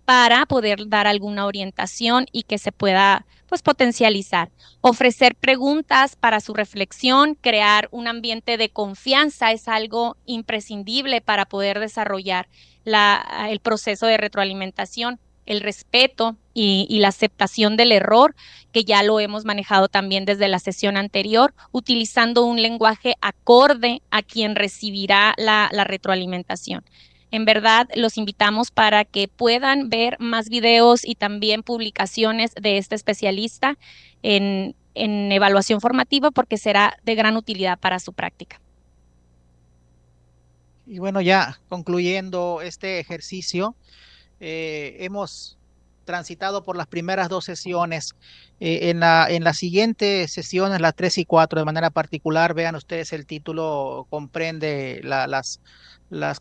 para poder dar alguna orientación y que se pueda pues potencializar. Ofrecer preguntas para su reflexión, crear un ambiente de confianza es algo imprescindible para poder desarrollar el proceso de retroalimentación, el respeto y la aceptación del error, que ya lo hemos manejado también desde la sesión anterior, utilizando un lenguaje acorde a quien recibirá la retroalimentación. En verdad, los invitamos para que puedan ver más videos y también publicaciones de este especialista en evaluación formativa porque será de gran utilidad para su práctica. Y bueno, ya concluyendo este ejercicio, hemos transitado por las primeras dos sesiones. En la siguiente sesión, en las 3 y 4, de manera particular, vean ustedes el título, comprende las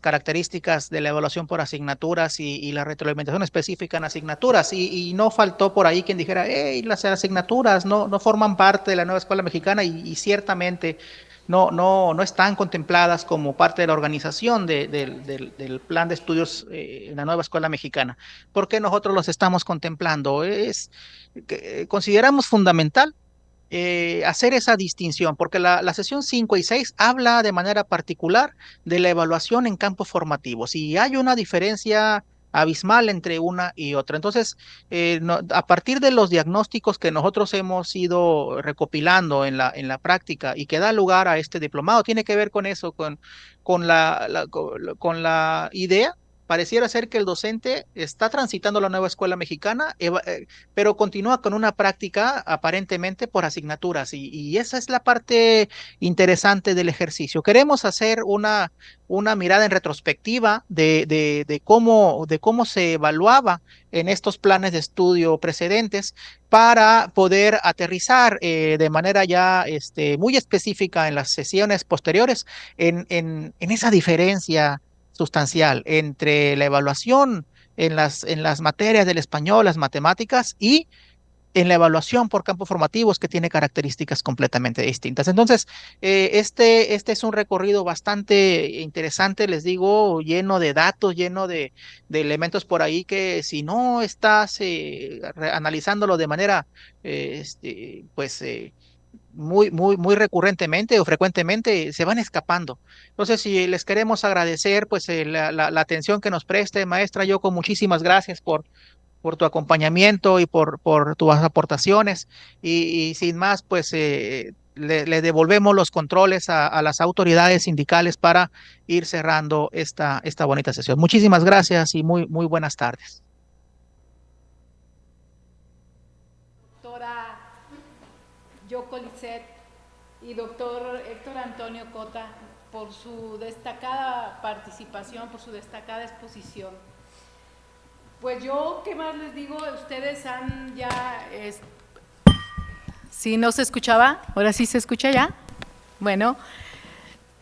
características de la evaluación por asignaturas y la retroalimentación específica en asignaturas. Y no faltó por ahí quien dijera, hey, las asignaturas no forman parte de la nueva escuela mexicana y ciertamente no están contempladas como parte de la organización del plan de estudios en la nueva escuela mexicana. ¿Por qué nosotros los estamos contemplando? Consideramos fundamental hacer esa distinción, porque la sesión 5 y 6 habla de manera particular de la evaluación en campos formativos y hay una diferencia abismal entre una y otra. Entonces, a partir de los diagnósticos que nosotros hemos ido recopilando en la práctica y que da lugar a este diplomado, tiene que ver con eso, con la idea. Pareciera ser que el docente está transitando la nueva escuela mexicana, pero continúa con una práctica aparentemente por asignaturas y esa es la parte interesante del ejercicio. Queremos hacer una mirada en retrospectiva de cómo se evaluaba en estos planes de estudio precedentes para poder aterrizar de manera ya muy específica en las sesiones posteriores en esa diferencia sustancial entre la evaluación en las materias del español, las matemáticas y en la evaluación por campos formativos que tiene características completamente distintas. Entonces, este es un recorrido bastante interesante, les digo, lleno de datos, lleno de elementos por ahí que si no estás analizándolo de manera, muy recurrentemente o frecuentemente se van escapando. Entonces, si les queremos agradecer, pues la atención que nos preste, maestra, yo con muchísimas gracias por tu acompañamiento y por tus aportaciones. Y sin más, pues le devolvemos los controles a las autoridades sindicales para ir cerrando esta bonita sesión. Muchísimas gracias y muy buenas tardes. Doctora Yoko Lisset y doctor Héctor Antonio Cota, por su destacada participación, por su destacada exposición. Pues yo, ¿qué más les digo? Ustedes han ya… ¿Sí no se escuchaba? ¿Ahora sí se escucha ya? Bueno,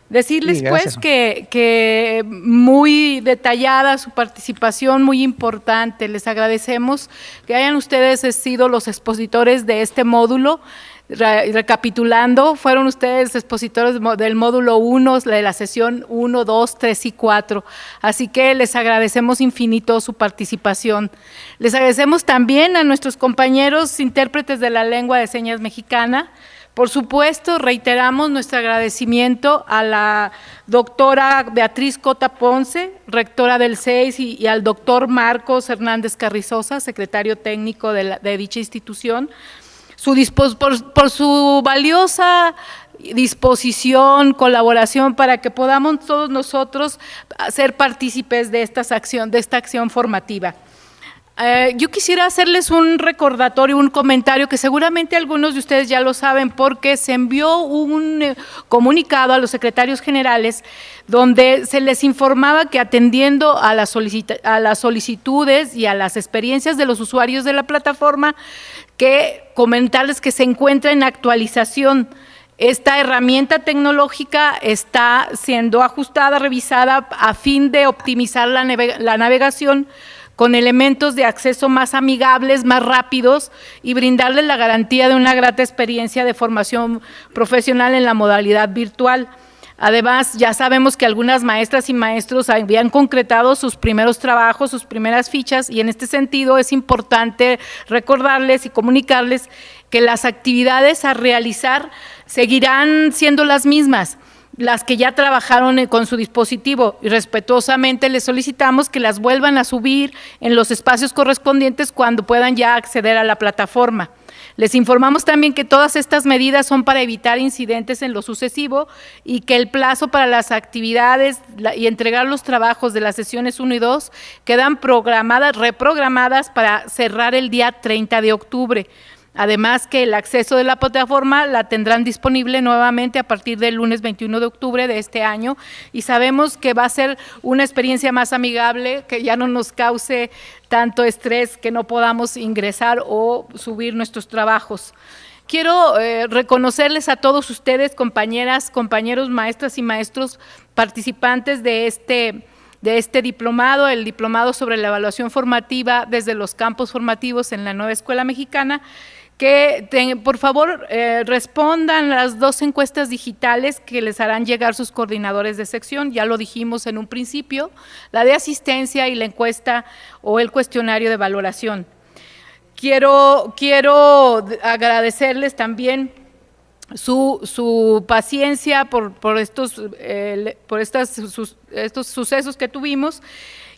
decirles Sí, gracias. pues que muy detallada su participación, muy importante. Les agradecemos que hayan ustedes sido los expositores de este módulo. Recapitulando, fueron ustedes expositores del módulo 1, de la sesión 1, 2, 3 y 4. Así que les agradecemos infinito su participación. Les agradecemos también a nuestros compañeros intérpretes de la lengua de señas mexicana. Por supuesto, reiteramos nuestro agradecimiento a la doctora Beatriz Cota Ponce, rectora del CEIS, y al doctor Marcos Hernández Carrizosa, secretario técnico de dicha institución, por su valiosa disposición, colaboración para que podamos todos nosotros ser partícipes de esta acción formativa. Yo quisiera hacerles un recordatorio, un comentario que seguramente algunos de ustedes ya lo saben porque se envió un comunicado a los secretarios generales donde se les informaba que atendiendo a las solicitudes y a las experiencias de los usuarios de la plataforma, que comentarles que se encuentra en actualización. Esta herramienta tecnológica está siendo ajustada, revisada a fin de optimizar la navegación con elementos de acceso más amigables, más rápidos y brindarles la garantía de una grata experiencia de formación profesional en la modalidad virtual. Además, ya sabemos que algunas maestras y maestros habían concretado sus primeros trabajos, sus primeras fichas, y en este sentido es importante recordarles y comunicarles que las actividades a realizar seguirán siendo las mismas, las que ya trabajaron con su dispositivo, y respetuosamente les solicitamos que las vuelvan a subir en los espacios correspondientes cuando puedan ya acceder a la plataforma. Les informamos también que todas estas medidas son para evitar incidentes en lo sucesivo y que el plazo para las actividades y entregar los trabajos de las sesiones 1 y 2 quedan reprogramadas para cerrar el día 30 de octubre. Además que el acceso de la plataforma la tendrán disponible nuevamente a partir del lunes 21 de octubre de este año, y sabemos que va a ser una experiencia más amigable, que ya no nos cause tanto estrés que no podamos ingresar o subir nuestros trabajos. Quiero reconocerles a todos ustedes, compañeras, compañeros, maestras y maestros participantes de este diplomado, el diplomado sobre la evaluación formativa desde los campos formativos en la nueva escuela mexicana, que por favor respondan las 2 encuestas digitales que les harán llegar sus coordinadores de sección. Ya lo dijimos en un principio, la de asistencia y la encuesta o el cuestionario de valoración. Quiero agradecerles también su paciencia por estos sucesos que tuvimos,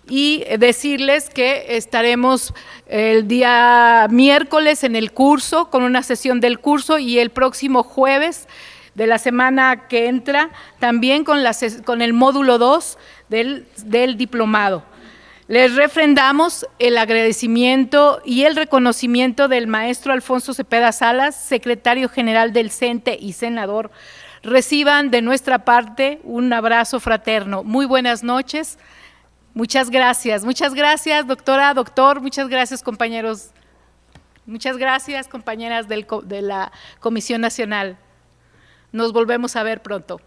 y decirles que estaremos el día miércoles en el curso, con una sesión del curso, y el próximo jueves de la semana que entra también con el módulo 2 del diplomado. Les refrendamos el agradecimiento y el reconocimiento del maestro Alfonso Cepeda Salas, secretario general del CENTE y senador. Reciban de nuestra parte un abrazo fraterno. Muy buenas noches. Muchas gracias, doctora, doctor, muchas gracias, compañeros, muchas gracias, compañeras de la Comisión Nacional. Nos volvemos a ver pronto.